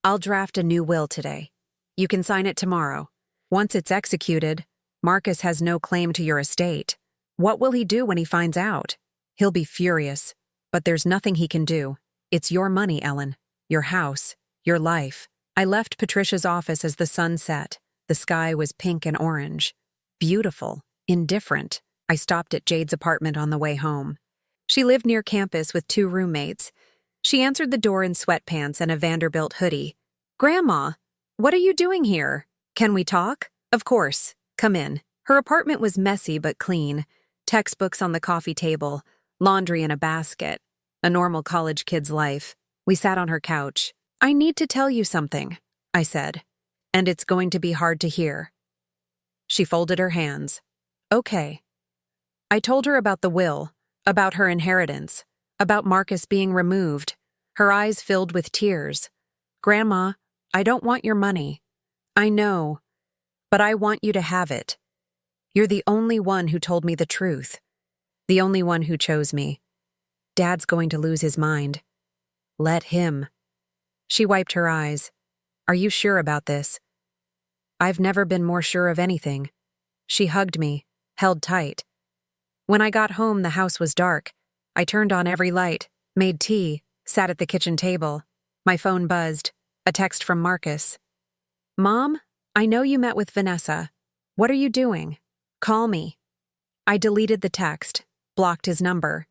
I'll draft a new will today. You can sign it tomorrow. Once it's executed, Marcus has no claim to your estate. What will he do when he finds out? He'll be furious, but there's nothing he can do. It's your money, Ellen. Your house. Your life. I left Patricia's office as the sun set. The sky was pink and orange. Beautiful. Indifferent. I stopped at Jade's apartment on the way home. She lived near campus with 2 roommates. She answered the door in sweatpants and a Vanderbilt hoodie. Grandma, what are you doing here? Can we talk? Of course. Come in. Her apartment was messy but clean. Textbooks on the coffee table, laundry in a basket. A normal college kid's life. We sat on her couch. I need to tell you something, I said. And it's going to be hard to hear. She folded her hands. Okay. I told her about the will, about her inheritance, about Marcus being removed. Her eyes filled with tears. Grandma, I don't want your money. I know, but I want you to have it. You're the only one who told me the truth. The only one who chose me. Dad's going to lose his mind. Let him. She wiped her eyes. Are you sure about this? I've never been more sure of anything. She hugged me, held tight. When I got home, the house was dark. I turned on every light, made tea, sat at the kitchen table. My phone buzzed. A text from Marcus. Mom, I know you met with Vanessa. What are you doing? Call me. I deleted the text, blocked his number.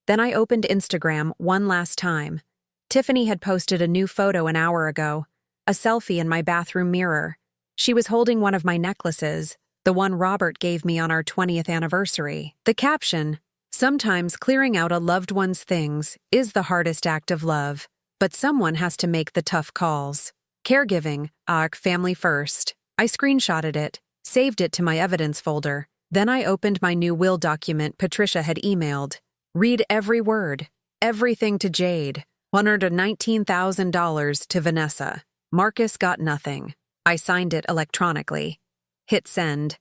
Then I opened Instagram one last time. Tiffany had posted a new photo an hour ago, a selfie in my bathroom mirror. She was holding one of my necklaces, the one Robert gave me on our 20th anniversary. The caption, sometimes clearing out a loved one's things is the hardest act of love, but someone has to make the tough calls. Caregiving, family first. I screenshotted it, saved it to my evidence folder. Then I opened my new will document Patricia had emailed. Read every word, everything to Jade. $119,000 to Vanessa. Marcus got nothing. I signed it electronically. Hit send.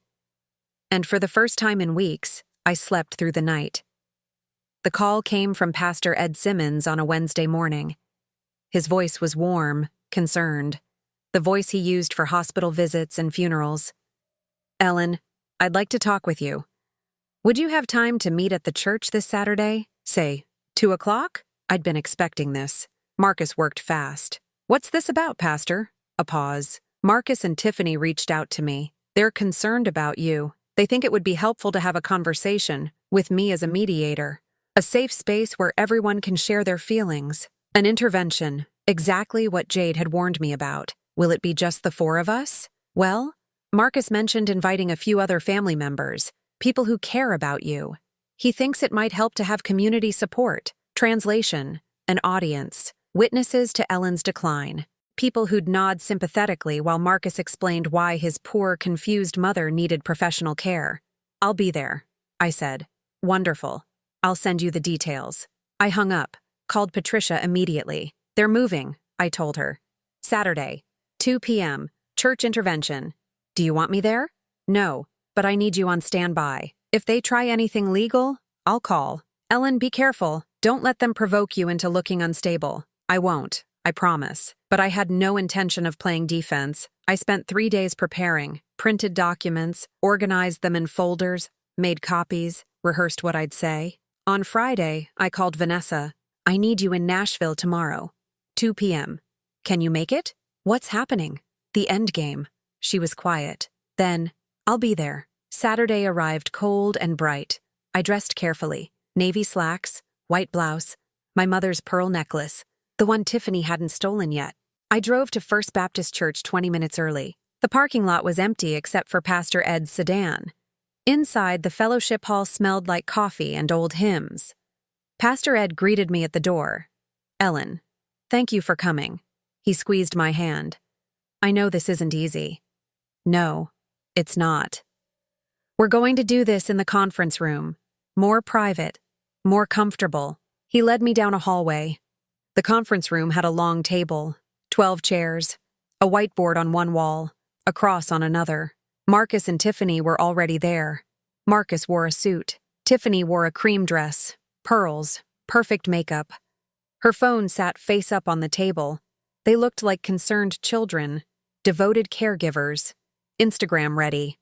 And for the first time in weeks, I slept through the night. The call came from Pastor Ed Simmons on a Wednesday morning. His voice was warm, concerned. The voice he used for hospital visits and funerals. Ellen, I'd like to talk with you. Would you have time to meet at the church this Saturday? Say, 2 o'clock? I'd been expecting this. Marcus worked fast. What's this about, Pastor? A pause. Marcus and Tiffany reached out to me. They're concerned about you. They think it would be helpful to have a conversation, with me as a mediator. A safe space where everyone can share their feelings. An intervention, exactly what Jade had warned me about. Will it be just the 4 of us? Well, Marcus mentioned inviting a few other family members, people who care about you. He thinks it might help to have community support, translation, an audience, witnesses to Ellen's decline, people who'd nod sympathetically while Marcus explained why his poor, confused mother needed professional care. I'll be there, I said. Wonderful. I'll send you the details. I hung up, called Patricia immediately. They're moving, I told her. Saturday, 2 p.m., church intervention. Do you want me there? No, but I need you on standby. If they try anything legal, I'll call. Ellen, be careful. Don't let them provoke you into looking unstable. I won't, I promise. But I had no intention of playing defense. I spent 3 days preparing, printed documents, organized them in folders, made copies, rehearsed what I'd say. On Friday, I called Vanessa. I need you in Nashville tomorrow, 2 p.m. Can you make it? What's happening? The end game. She was quiet. Then, I'll be there. Saturday arrived cold and bright. I dressed carefully. Navy slacks, white blouse, my mother's pearl necklace, the one Tiffany hadn't stolen yet. I drove to First Baptist Church 20 minutes early. The parking lot was empty except for Pastor Ed's sedan. Inside, the fellowship hall smelled like coffee and old hymns. Pastor Ed greeted me at the door. Ellen, thank you for coming. He squeezed my hand. I know this isn't easy. No, it's not. We're going to do this in the conference room. More private, more comfortable. He led me down a hallway. The conference room had a long table, 12 chairs, a whiteboard on one wall, a cross on another. Marcus and Tiffany were already there. Marcus wore a suit. Tiffany wore a cream dress, pearls, perfect makeup. Her phone sat face up on the table. They looked like concerned children, devoted caregivers, Instagram ready.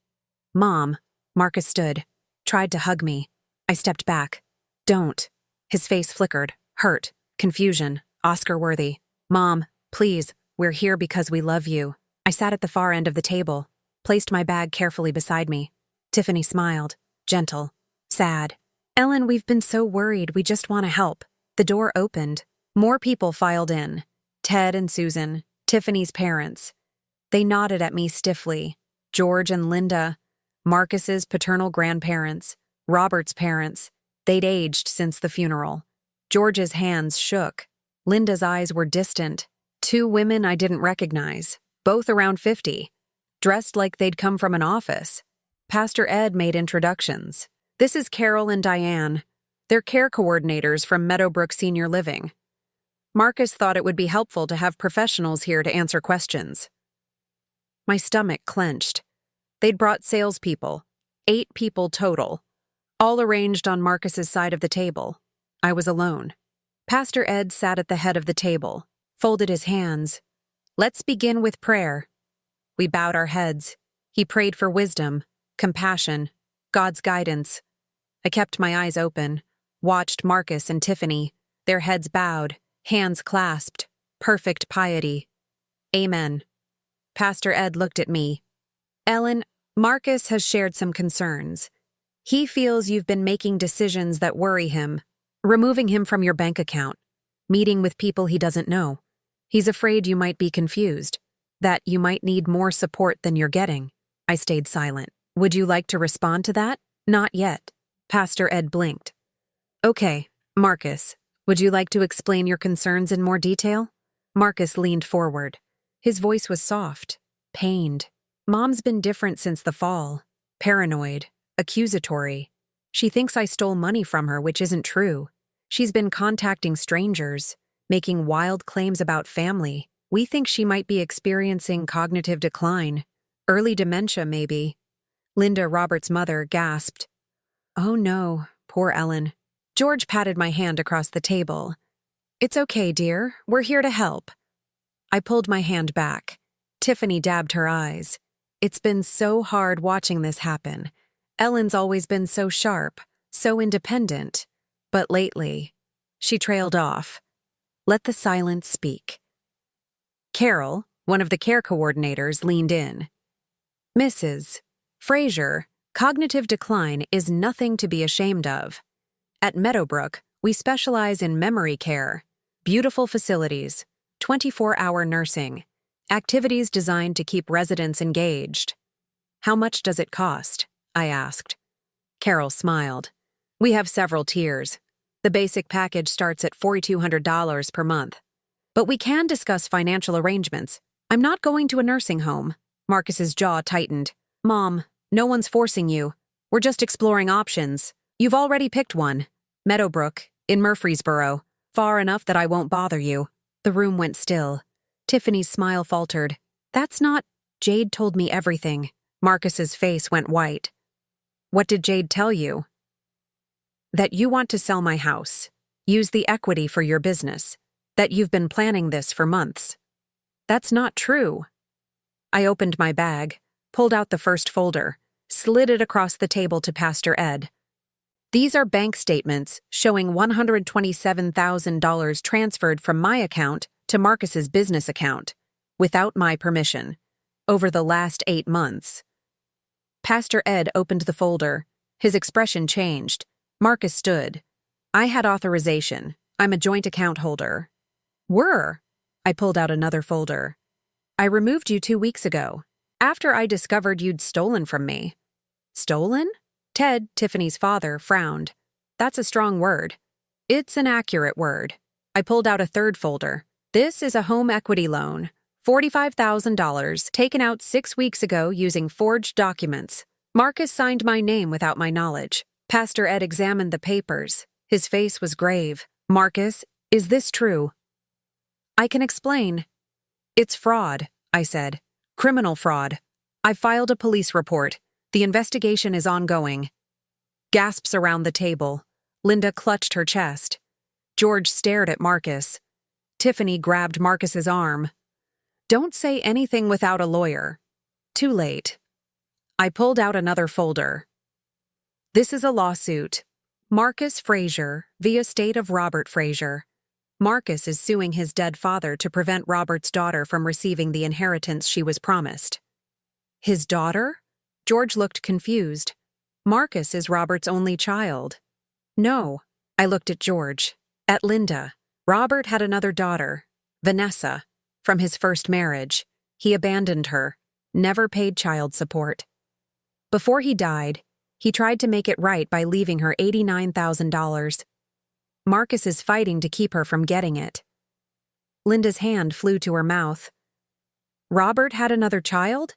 Mom, Marcus stood, tried to hug me. I stepped back. Don't. His face flickered, hurt, confusion, Oscar-worthy. Mom, please, we're here because we love you. I sat at the far end of the table, placed my bag carefully beside me. Tiffany smiled, gentle, sad. Ellen, we've been so worried, we just want to help. The door opened. More people filed in. Ted and Susan, Tiffany's parents. They nodded at me stiffly. George and Linda, Marcus's paternal grandparents, Robert's parents. They'd aged since the funeral. George's hands shook. Linda's eyes were distant. 2 women I didn't recognize, both around 50, dressed like they'd come from an office. Pastor Ed made introductions. This is Carol and Diane. They're care coordinators from Meadowbrook Senior Living. Marcus thought it would be helpful to have professionals here to answer questions. My stomach clenched. They'd brought salespeople, 8 people total, all arranged on Marcus's side of the table. I was alone. Pastor Ed sat at the head of the table, folded his hands. "Let's begin with prayer." We bowed our heads. He prayed for wisdom, compassion, God's guidance. I kept my eyes open, watched Marcus and Tiffany, their heads bowed, hands clasped, perfect piety. Amen. Pastor Ed looked at me. "Ellen, Marcus has shared some concerns. He feels you've been making decisions that worry him, removing him from your bank account, meeting with people he doesn't know. He's afraid you might be confused, that you might need more support than you're getting." I stayed silent. "Would you like to respond to that?" "Not yet." Pastor Ed blinked. "Okay, Marcus, would you like to explain your concerns in more detail?" Marcus leaned forward. His voice was soft, pained. "Mom's been different since the fall. Paranoid, accusatory. She thinks I stole money from her, which isn't true. She's been contacting strangers, making wild claims about family. We think she might be experiencing cognitive decline. Early dementia, maybe." Linda, Robert's mother, gasped. "Oh no, poor Ellen." George patted my hand across the table. "It's okay, dear. We're here to help." I pulled my hand back. Tiffany dabbed her eyes. "It's been so hard watching this happen. Ellen's always been so sharp, so independent. But lately," she trailed off. Let the silence speak. Carol, one of the care coordinators, leaned in. "Mrs. Fraser, cognitive decline is nothing to be ashamed of. At Meadowbrook, we specialize in memory care, beautiful facilities, 24-hour nursing, activities designed to keep residents engaged." "How much does it cost?" I asked. Carol smiled. "We have several tiers. The basic package starts at $4,200 per month. But we can discuss financial arrangements. I'm not going to a nursing home." Marcus's jaw tightened. "Mom, no one's forcing you. We're just exploring options. You've already picked one. Meadowbrook, in Murfreesboro. Far enough that I won't bother you." The room went still. Tiffany's smile faltered. "That's not—" "Jade told me everything." Marcus's face went white. "What did Jade tell you?" "That you want to sell my house. Use the equity for your business. That you've been planning this for months." "That's not true." I opened my bag, pulled out the first folder, slid it across the table to Pastor Ed. "These are bank statements showing $127,000 transferred from my account to Marcus's business account, without my permission, over the last 8 months." Pastor Ed opened the folder. His expression changed. Marcus stood. "I had authorization. I'm a joint account holder." "Were?" I pulled out another folder. "I removed you 2 weeks ago, after I discovered you'd stolen from me." "Stolen?" Ted, Tiffany's father, frowned. "That's a strong word." "It's an accurate word." I pulled out a third folder. "This is a home equity loan, $45,000, taken out 6 weeks ago using forged documents. Marcus signed my name without my knowledge." Pastor Ed examined the papers. His face was grave. "Marcus, is this true?" "I can explain." "It's fraud," I said. "Criminal fraud. I filed a police report. The investigation is ongoing." Gasps around the table. Linda clutched her chest. George stared at Marcus. Tiffany grabbed Marcus's arm. "Don't say anything without a lawyer." Too late. I pulled out another folder. "This is a lawsuit. Marcus Fraser, the estate of Robert Fraser. Marcus is suing his dead father to prevent Robert's daughter from receiving the inheritance she was promised." "His daughter?" George looked confused. "Marcus is Robert's only child." "No." I looked at George. At Linda. "Robert had another daughter, Vanessa, from his first marriage. He abandoned her, never paid child support. Before he died, he tried to make it right by leaving her $89,000. Marcus is fighting to keep her from getting it." Linda's hand flew to her mouth. "Robert had another child?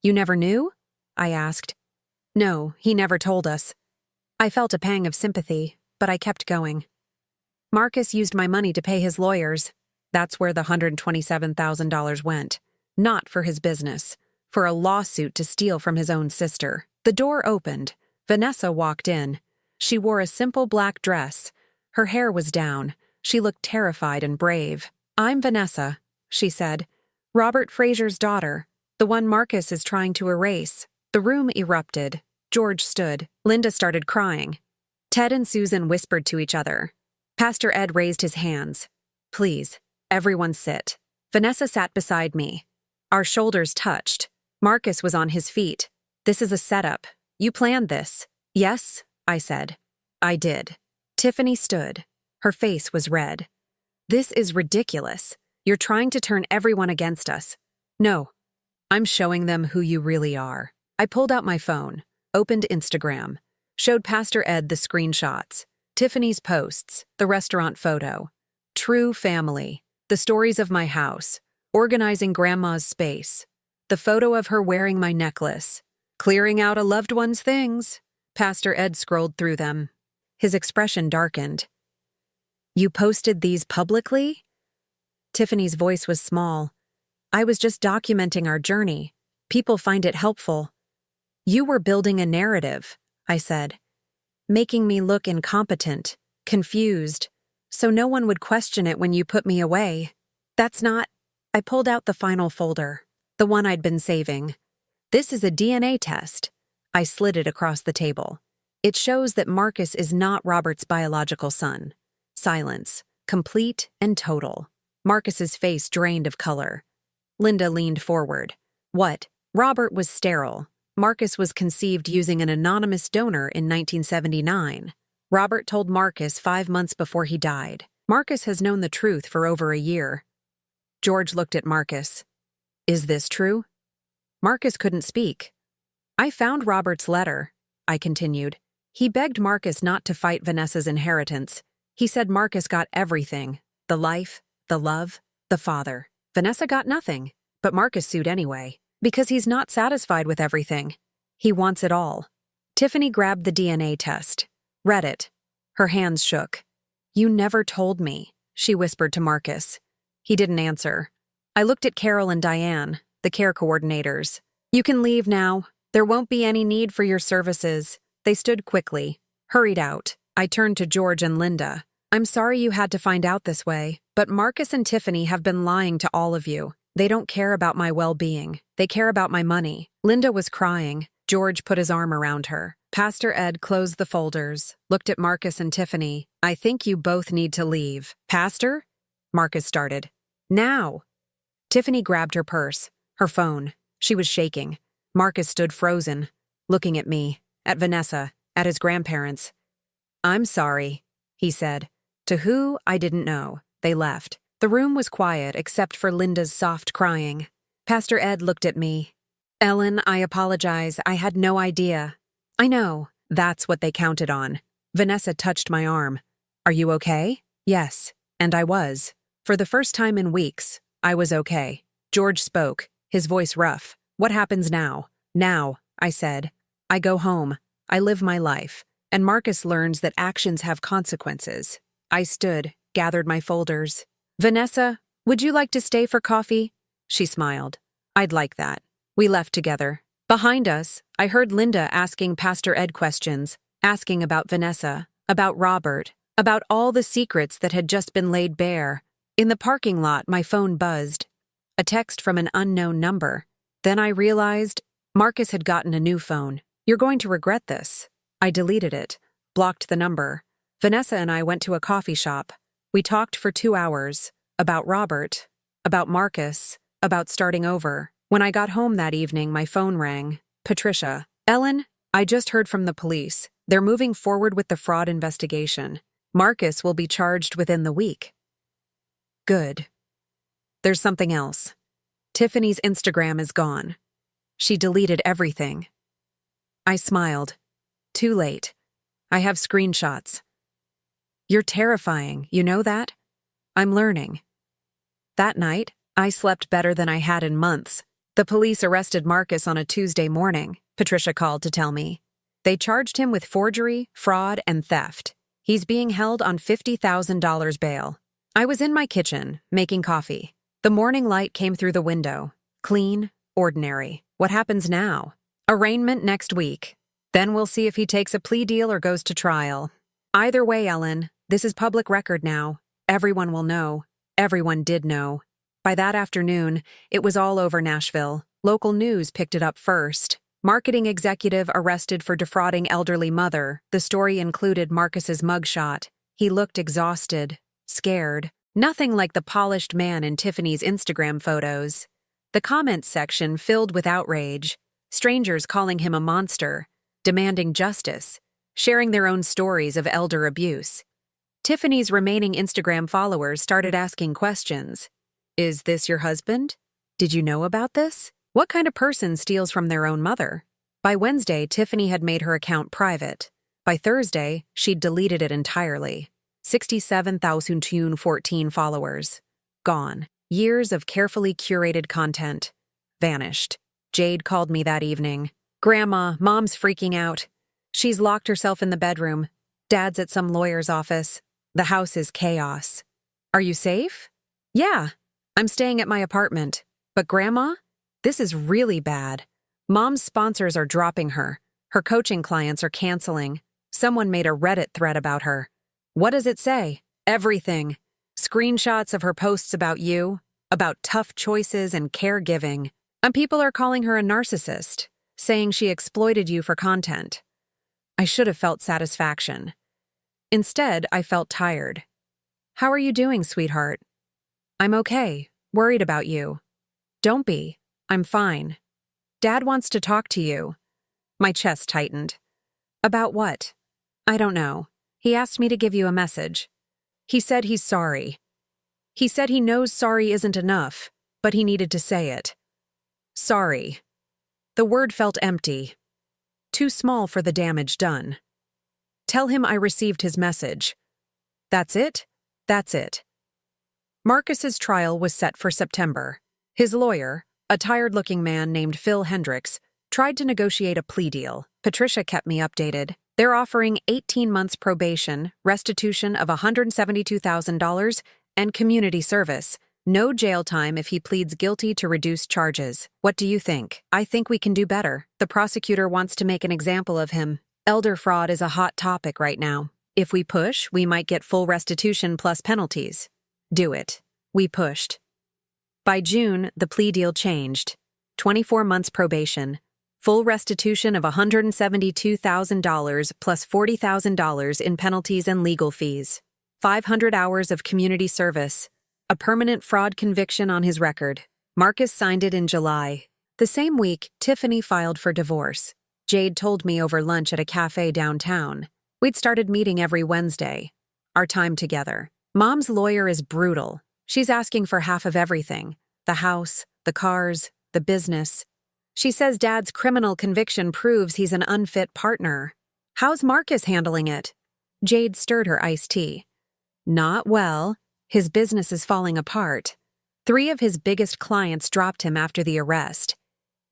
You never knew?" I asked. "No, he never told us." I felt a pang of sympathy, but I kept going. "Marcus used my money to pay his lawyers. That's where the $127,000 went. Not for his business, for a lawsuit to steal from his own sister." The door opened. Vanessa walked in. She wore a simple black dress. Her hair was down, She looked terrified and brave. "I'm Vanessa," she said. "Robert Fraser's daughter, the one Marcus is trying to erase." The room erupted. George stood. Linda started crying. Ted and Susan whispered to each other. Pastor Ed raised his hands. "Please, everyone sit." Vanessa sat beside me. Our shoulders touched. Marcus was on his feet. "This is a setup. You planned this." "Yes," I said. "I did." Tiffany stood. Her face was red. "This is ridiculous. You're trying to turn everyone against us." "No. I'm showing them who you really are." I pulled out my phone, opened Instagram, showed Pastor Ed the screenshots, Tiffany's posts, the restaurant photo. True family, the stories of my house, organizing Grandma's space, the photo of her wearing my necklace, clearing out a loved one's things. Pastor Ed scrolled through them. His expression darkened. "You posted these publicly?" Tiffany's voice was small. "I was just documenting our journey. People find it helpful." "You were building a narrative," I said, "making me look incompetent, confused, so no one would question it when you put me away." "That's not—" I pulled out the final folder, the one I'd been saving. "This is a DNA test." I slid it across the table. "It shows that Marcus is not Robert's biological son." Silence, complete and total. Marcus's face drained of color. Linda leaned forward. "What? Robert was sterile. Marcus was conceived using an anonymous donor in 1979. Robert told Marcus 5 months before he died. Marcus has known the truth for over a year." George looked at Marcus. "Is this true?" Marcus couldn't speak. "I found Robert's letter," I continued. "He begged Marcus not to fight Vanessa's inheritance. He said Marcus got everything, the life, the love, the father. Vanessa got nothing, but Marcus sued anyway, because he's not satisfied with everything. He wants it all." Tiffany grabbed the DNA test, read it. Her hands shook. "You never told me," she whispered to Marcus. He didn't answer. I looked at Carol and Diane, the care coordinators. "You can leave now. There won't be any need for your services." They stood quickly, hurried out. I turned to George and Linda. "I'm sorry you had to find out this way, but Marcus and Tiffany have been lying to all of you. They don't care about my well-being. They care about my money." Linda was crying. George put his arm around her. Pastor Ed closed the folders, looked at Marcus and Tiffany. "I think you both need to leave." "Pastor?" Marcus started. "Now!" Tiffany grabbed her purse, her phone. She was shaking. Marcus stood frozen, looking at me, at Vanessa, at his grandparents. "I'm sorry," he said. To who, I didn't know. They left. The room was quiet except for Linda's soft crying. Pastor Ed looked at me. "Ellen, I apologize. I had no idea." "I know. That's what they counted on." Vanessa touched my arm. "Are you okay?" "Yes." And I was. For the first time in weeks, I was okay. George spoke, his voice rough. "What happens now?" "Now," I said. "I go home. I live my life. And Marcus learns that actions have consequences." I stood, gathered my folders. "Vanessa, would you like to stay for coffee?" She smiled. "I'd like that." We left together. Behind us, I heard Linda asking Pastor Ed questions, asking about Vanessa, about Robert, about all the secrets that had just been laid bare. In the parking lot, my phone buzzed. A text from an unknown number. Then I realized Marcus had gotten a new phone. "You're going to regret this." I deleted it, blocked the number. Vanessa and I went to a coffee shop. We talked for 2 hours. About Robert, about Marcus, about starting over. When I got home that evening, my phone rang. "Patricia." "Ellen, I just heard from the police. They're moving forward with the fraud investigation. Marcus will be charged within the week." "Good." "There's something else. Tiffany's Instagram is gone. She deleted everything." I smiled. "Too late. I have screenshots." "You're terrifying, you know that?" "I'm learning." That night, I slept better than I had in months. The police arrested Marcus on a Tuesday morning, Patricia called to tell me. They charged him with forgery, fraud, and theft. He's being held on $50,000 bail. I was in my kitchen, making coffee. The morning light came through the window. Clean, ordinary. What happens now? Arraignment next week. Then we'll see if he takes a plea deal or goes to trial. Either way, Ellen, this is public record now. Everyone will know. Everyone did know. By that afternoon, it was all over Nashville. Local news picked it up first. Marketing executive arrested for defrauding elderly mother. The story included Marcus's mugshot. He looked exhausted, scared. Nothing like the polished man in Tiffany's Instagram photos. The comments section filled with outrage. Strangers calling him a monster, demanding justice, sharing their own stories of elder abuse. Tiffany's remaining Instagram followers started asking questions. Is this your husband? Did you know about this? What kind of person steals from their own mother? By Wednesday, Tiffany had made her account private. By Thursday, she'd deleted it entirely. 67,214 followers. Gone. Years of carefully curated content. Vanished. Jade called me that evening. Grandma, Mom's freaking out. She's locked herself in the bedroom. Dad's at some lawyer's office. The house is chaos. Are you safe? Yeah. I'm staying at my apartment. But Grandma? This is really bad. Mom's sponsors are dropping her. Her coaching clients are canceling. Someone made a Reddit thread about her. What does it say? Everything. Screenshots of her posts about you, about tough choices and caregiving. And people are calling her a narcissist, saying she exploited you for content. I should have felt satisfaction. Instead, I felt tired. How are you doing, sweetheart? I'm okay. Worried about you. Don't be. I'm fine. Dad wants to talk to you. My chest tightened. About what? I don't know. He asked me to give you a message. He said he's sorry. He said he knows sorry isn't enough, but he needed to say it. Sorry. The word felt empty. Too small for the damage done. Tell him I received his message. That's it? That's it. Marcus's trial was set for September. His lawyer, a tired-looking man named Phil Hendricks, tried to negotiate a plea deal. Patricia kept me updated. They're offering 18 months probation, restitution of $172,000, and community service. No jail time if he pleads guilty to reduced charges. What do you think? I think we can do better. The prosecutor wants to make an example of him. Elder fraud is a hot topic right now. If we push, we might get full restitution plus penalties. Do it. We pushed. By June, the plea deal changed. 24 months probation. Full restitution of $172,000 plus $40,000 in penalties and legal fees. 500 hours of community service. A permanent fraud conviction on his record. Marcus signed it in July. The same week, Tiffany filed for divorce. Jade told me over lunch at a cafe downtown. We'd started meeting every Wednesday. Our time together. Mom's lawyer is brutal. She's asking for half of everything. The house, the cars, the business. She says Dad's criminal conviction proves he's an unfit partner. How's Marcus handling it? Jade stirred her iced tea. Not well. His business is falling apart. 3 of his biggest clients dropped him after the arrest.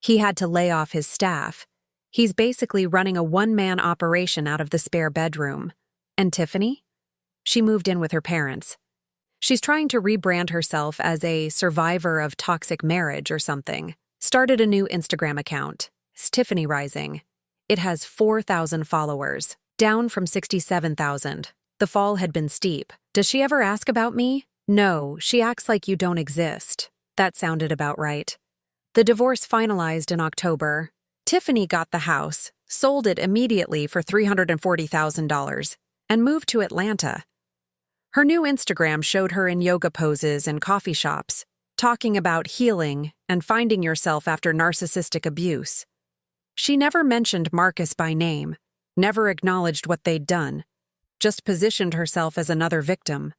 He had to lay off his staff. He's basically running a one-man operation out of the spare bedroom. And Tiffany? She moved in with her parents. She's trying to rebrand herself as a survivor of toxic marriage or something. Started a new Instagram account. It's Tiffany Rising. It has 4,000 followers, down from 67,000. The fall had been steep. Does she ever ask about me? No, she acts like you don't exist. That sounded about right. The divorce finalized in October. Tiffany got the house, sold it immediately for $340,000, and moved to Atlanta. Her new Instagram showed her in yoga poses and coffee shops, talking about healing and finding yourself after narcissistic abuse. She never mentioned Marcus by name, never acknowledged what they'd done, just positioned herself as another victim.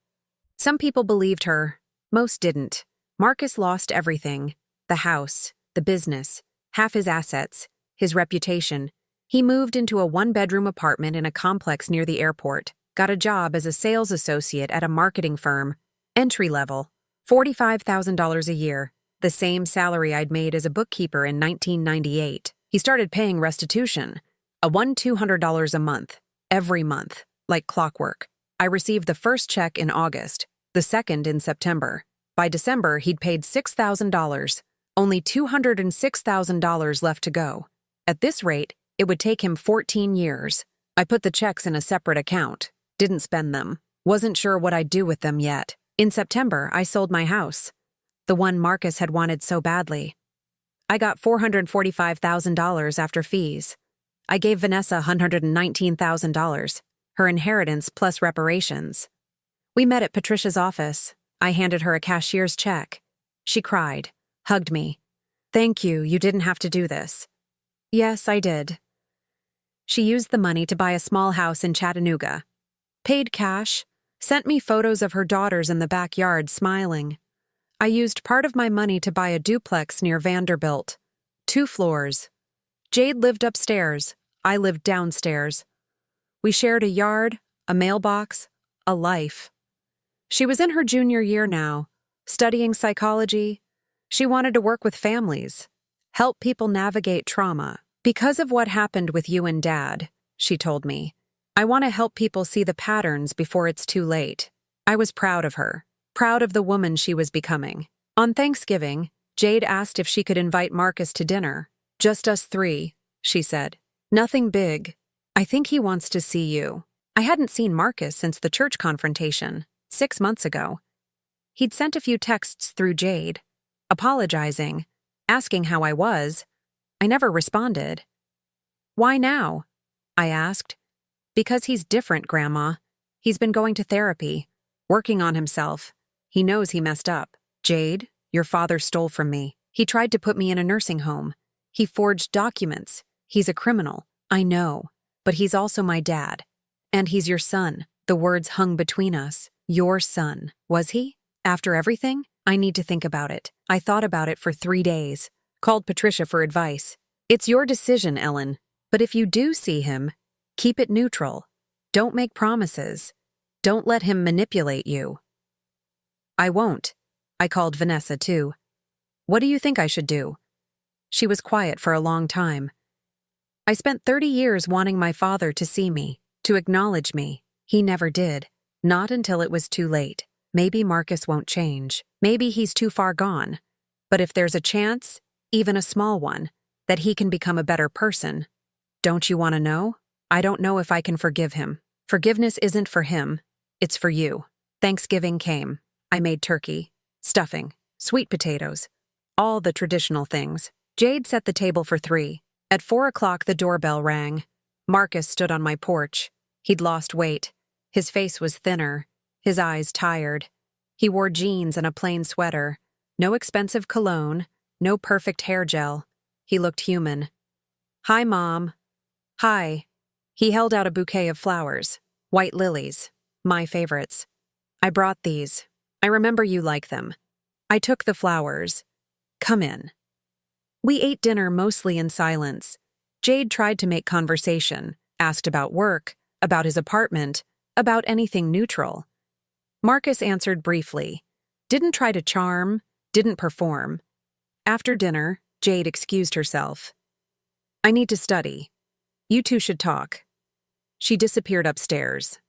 Some people believed her, most didn't. Marcus lost everything: the house, the business, half his assets, his reputation. He moved into a one-bedroom apartment in a complex near the airport, got a job as a sales associate at a marketing firm, entry level, $45,000 a year, the same salary I'd made as a bookkeeper in 1998. He started paying restitution, $200 a month, every month, like clockwork. I received the first check in August, the second in September. By December, he'd paid $6,000, only $206,000 left to go. At this rate, it would take him 14 years. I put the checks in a separate account, didn't spend them. Wasn't sure what I'd do with them yet. In September, I sold my house. The one Marcus had wanted so badly. I got $445,000 after fees. I gave Vanessa $119,000, her inheritance plus reparations. We met at Patricia's office. I handed her a cashier's check. She cried, hugged me. Thank you, you didn't have to do this. Yes, I did. She used the money to buy a small house in Chattanooga. Paid cash, sent me photos of her daughters in the backyard smiling. I used part of my money to buy a duplex near Vanderbilt. 2 floors. Jade lived upstairs. I lived downstairs. We shared a yard, a mailbox, a life. She was in her junior year now, studying psychology. She wanted to work with families, help people navigate trauma. Because of what happened with you and Dad, she told me, I want to help people see the patterns before it's too late. I was proud of her, proud of the woman she was becoming. On Thanksgiving, Jade asked if she could invite Marcus to dinner. Just us 3, she said. Nothing big. I think he wants to see you. I hadn't seen Marcus since the church confrontation, 6 months ago. He'd sent a few texts through Jade, apologizing, asking how I was. I never responded. Why now? I asked. Because he's different, Grandma. He's been going to therapy, working on himself. He knows he messed up. Jade, your father stole from me. He tried to put me in a nursing home. He forged documents. He's a criminal. I know. But he's also my dad. And he's your son. The words hung between us. Your son. Was he? After everything? I need to think about it. I thought about it for 3 days. Called Patricia for advice. It's your decision, Ellen. But if you do see him, keep it neutral. Don't make promises. Don't let him manipulate you. I won't. I called Vanessa too. What do you think I should do? She was quiet for a long time. I spent 30 years wanting my father to see me, to acknowledge me. He never did. Not until it was too late. Maybe Marcus won't change. Maybe he's too far gone. But if there's a chance, even a small one, that he can become a better person, don't you want to know? I don't know if I can forgive him. Forgiveness isn't for him. It's for you. Thanksgiving came. I made turkey, stuffing, sweet potatoes, all the traditional things. Jade set the table for 3. At 4 o'clock, the doorbell rang. Marcus stood on my porch. He'd lost weight. His face was thinner, his eyes tired. He wore jeans and a plain sweater. No expensive cologne, no perfect hair gel. He looked human. Hi, Mom. Hi. He held out a bouquet of flowers, white lilies, my favorites. I brought these. I remember you like them. I took the flowers. Come in. We ate dinner mostly in silence. Jade tried to make conversation, asked about work, about his apartment, about anything neutral. Marcus answered briefly. Didn't try to charm, didn't perform. After dinner, Jade excused herself. I need to study. You two should talk. She disappeared upstairs.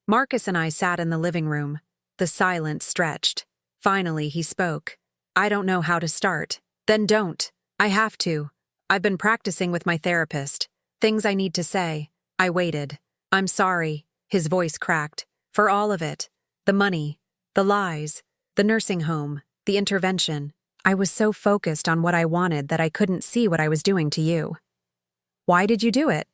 Marcus and I sat in the living room. The silence stretched. Finally, he spoke. I don't know how to start. Then don't. I have to. I've been practicing with my therapist. Things I need to say. I waited. I'm sorry. His voice cracked. For all of it. The money. The lies. The nursing home. The intervention. I was so focused on what I wanted that I couldn't see what I was doing to you. Why did you do it?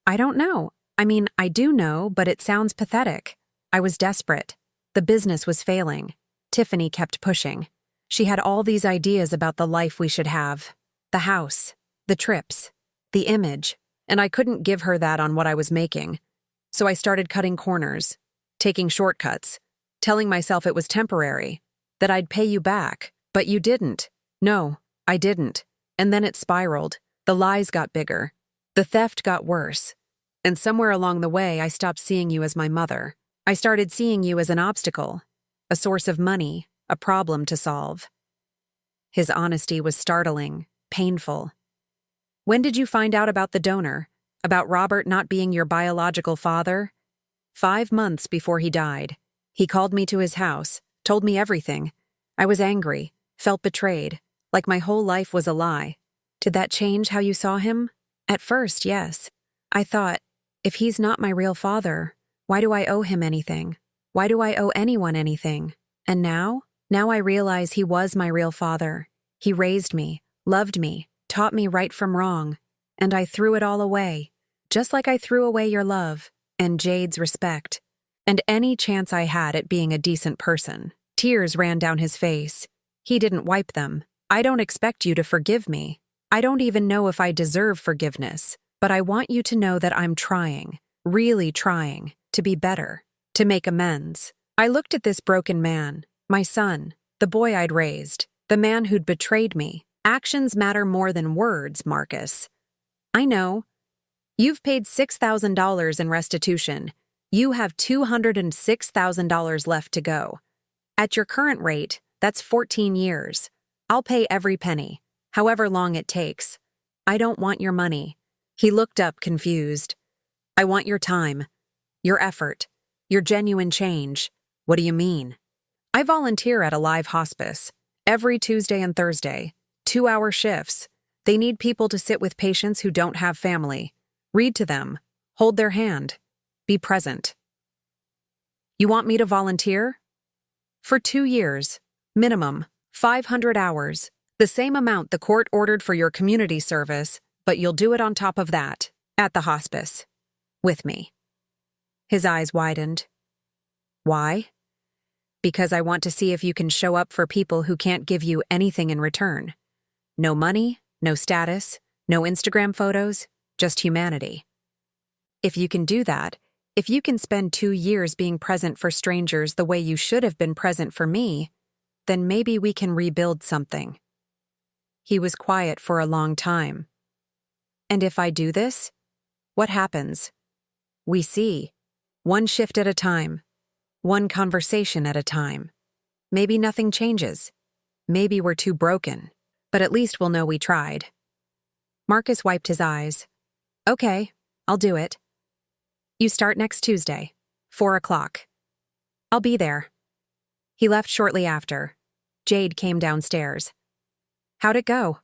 I don't know. I mean, I do know, but it sounds pathetic. I was desperate. The business was failing. Tiffany kept pushing. She had all these ideas about the life we should have. The house, the trips, the image, and I couldn't give her that on what I was making. So I started cutting corners, taking shortcuts, telling myself it was temporary, that I'd pay you back, but you didn't. No, I didn't. And then it spiraled. The lies got bigger. The theft got worse. And somewhere along the way, I stopped seeing you as my mother. I started seeing you as an obstacle, a source of money, a problem to solve. His honesty was startling, painful. When did you find out about the donor? About Robert not being your biological father? 5 months before he died. He called me to his house, told me everything. I was angry, felt betrayed, like my whole life was a lie. Did that change how you saw him? At first, yes. I thought, if he's not my real father, why do I owe him anything? Why do I owe anyone anything? And now? Now I realize he was my real father. He raised me, loved me, taught me right from wrong. And I threw it all away. Just like I threw away your love, and Jade's respect, and any chance I had at being a decent person. Tears ran down his face. He didn't wipe them. I don't expect you to forgive me. I don't even know if I deserve forgiveness, but I want you to know that I'm trying, really trying, to be better, to make amends. I looked at this broken man, my son, the boy I'd raised, the man who'd betrayed me. Actions matter more than words, Marcus. I know. You've paid $6,000 in restitution. You have $206,000 left to go. At your current rate, that's 14 years. I'll pay every penny, however long it takes. I don't want your money. He looked up confused. I want your time, your effort, your genuine change. What do you mean? I volunteer at a live hospice, every Tuesday and Thursday, 2-hour shifts. They need people to sit with patients who don't have family, read to them, hold their hand, be present. You want me to volunteer? For 2 years, minimum, 500 hours, the same amount the court ordered for your community service, but you'll do it on top of that, at the hospice, with me. His eyes widened. Why? Because I want to see if you can show up for people who can't give you anything in return. No money, no status, no Instagram photos, just humanity. If you can do that, if you can spend 2 years being present for strangers the way you should have been present for me, then maybe we can rebuild something. He was quiet for a long time. And if I do this, what happens? We see, one shift at a time, one conversation at a time. Maybe nothing changes. Maybe we're too broken, but at least we'll know we tried. Marcus wiped his eyes. Okay, I'll do it. You start next Tuesday, 4 o'clock. I'll be there. He left shortly after. Jade came downstairs. How'd it go?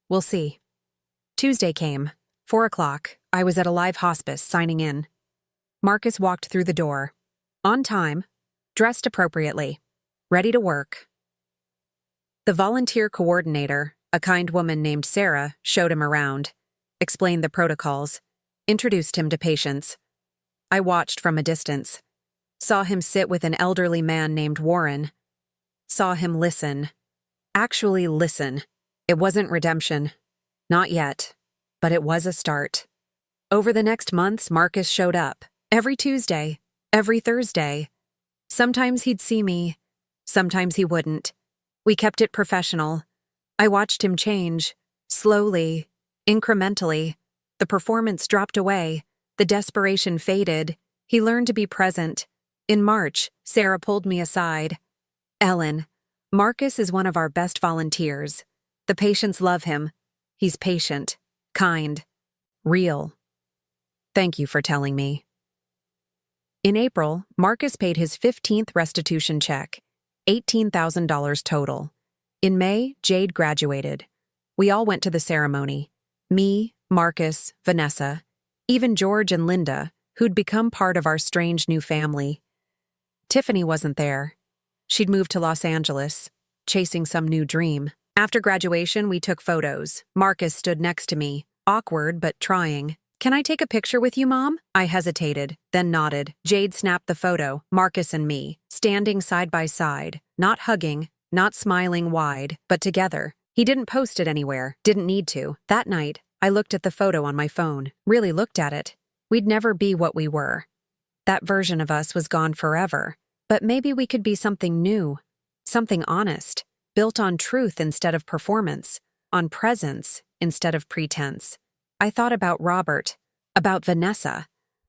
We'll see. Tuesday came, 4 o'clock. I was at a live hospice signing in. Marcus walked through the door. On time, dressed appropriately, ready to work. The volunteer coordinator, a kind woman named Sarah, showed him around, explained the protocols, introduced him to patients. I watched from a distance, saw him sit with an elderly man named Warren, saw him listen. Actually listen. It wasn't redemption. Not yet. But it was a start. Over the next months, Marcus showed up. Every Tuesday. Every Thursday. Sometimes he'd see me. Sometimes he wouldn't. We kept it professional. I watched him change. Slowly. Incrementally. The performance dropped away. The desperation faded. He learned to be present. In March, Sarah pulled me aside. Ellen, Marcus is one of our best volunteers. The patients love him. He's patient, kind, real. Thank you for telling me. In April, Marcus paid his 15th restitution check, $18,000 total. In May, Jade graduated. We all went to the ceremony. Me, Marcus, Vanessa, even George and Linda, who'd become part of our strange new family. Tiffany wasn't there. She'd moved to Los Angeles, chasing some new dream. After graduation, we took photos. Marcus stood next to me, awkward but trying. Can I take a picture with you, Mom? I hesitated, then nodded. Jade snapped the photo, Marcus and me, standing side by side, not hugging, not smiling wide, but together. He didn't post it anywhere, didn't need to. That night, I looked at the photo on my phone, really looked at it. We'd never be what we were. That version of us was gone forever. But maybe we could be something new, something honest, built on truth instead of performance, on presence instead of pretense. I thought about Robert, about Vanessa,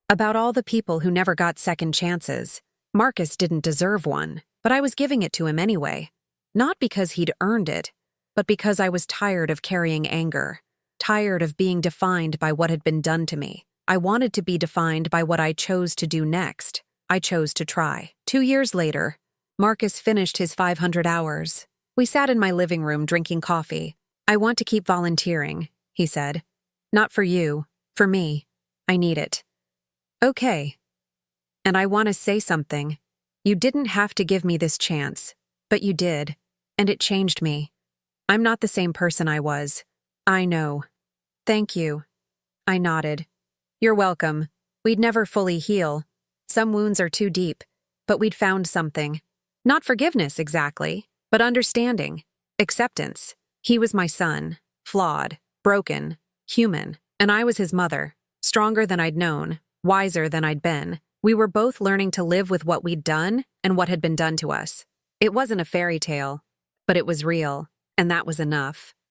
about all the people who never got second chances. Marcus didn't deserve one, but I was giving it to him anyway. Not because he'd earned it, but because I was tired of carrying anger, tired of being defined by what had been done to me. I wanted to be defined by what I chose to do next. I chose to try. 2 years later, Marcus finished his 500 hours. We sat in my living room drinking coffee. I want to keep volunteering, he said. Not for you, for me. I need it. Okay. And I want to say something. You didn't have to give me this chance, but you did, and it changed me. I'm not the same person I was. I know. Thank you. I nodded. You're welcome. We'd never fully heal. Some wounds are too deep, but we'd found something. Not forgiveness exactly, but understanding, acceptance. He was my son, flawed, broken, human, and I was his mother, stronger than I'd known, wiser than I'd been. We were both learning to live with what we'd done and what had been done to us. It wasn't a fairy tale, but it was real, and that was enough.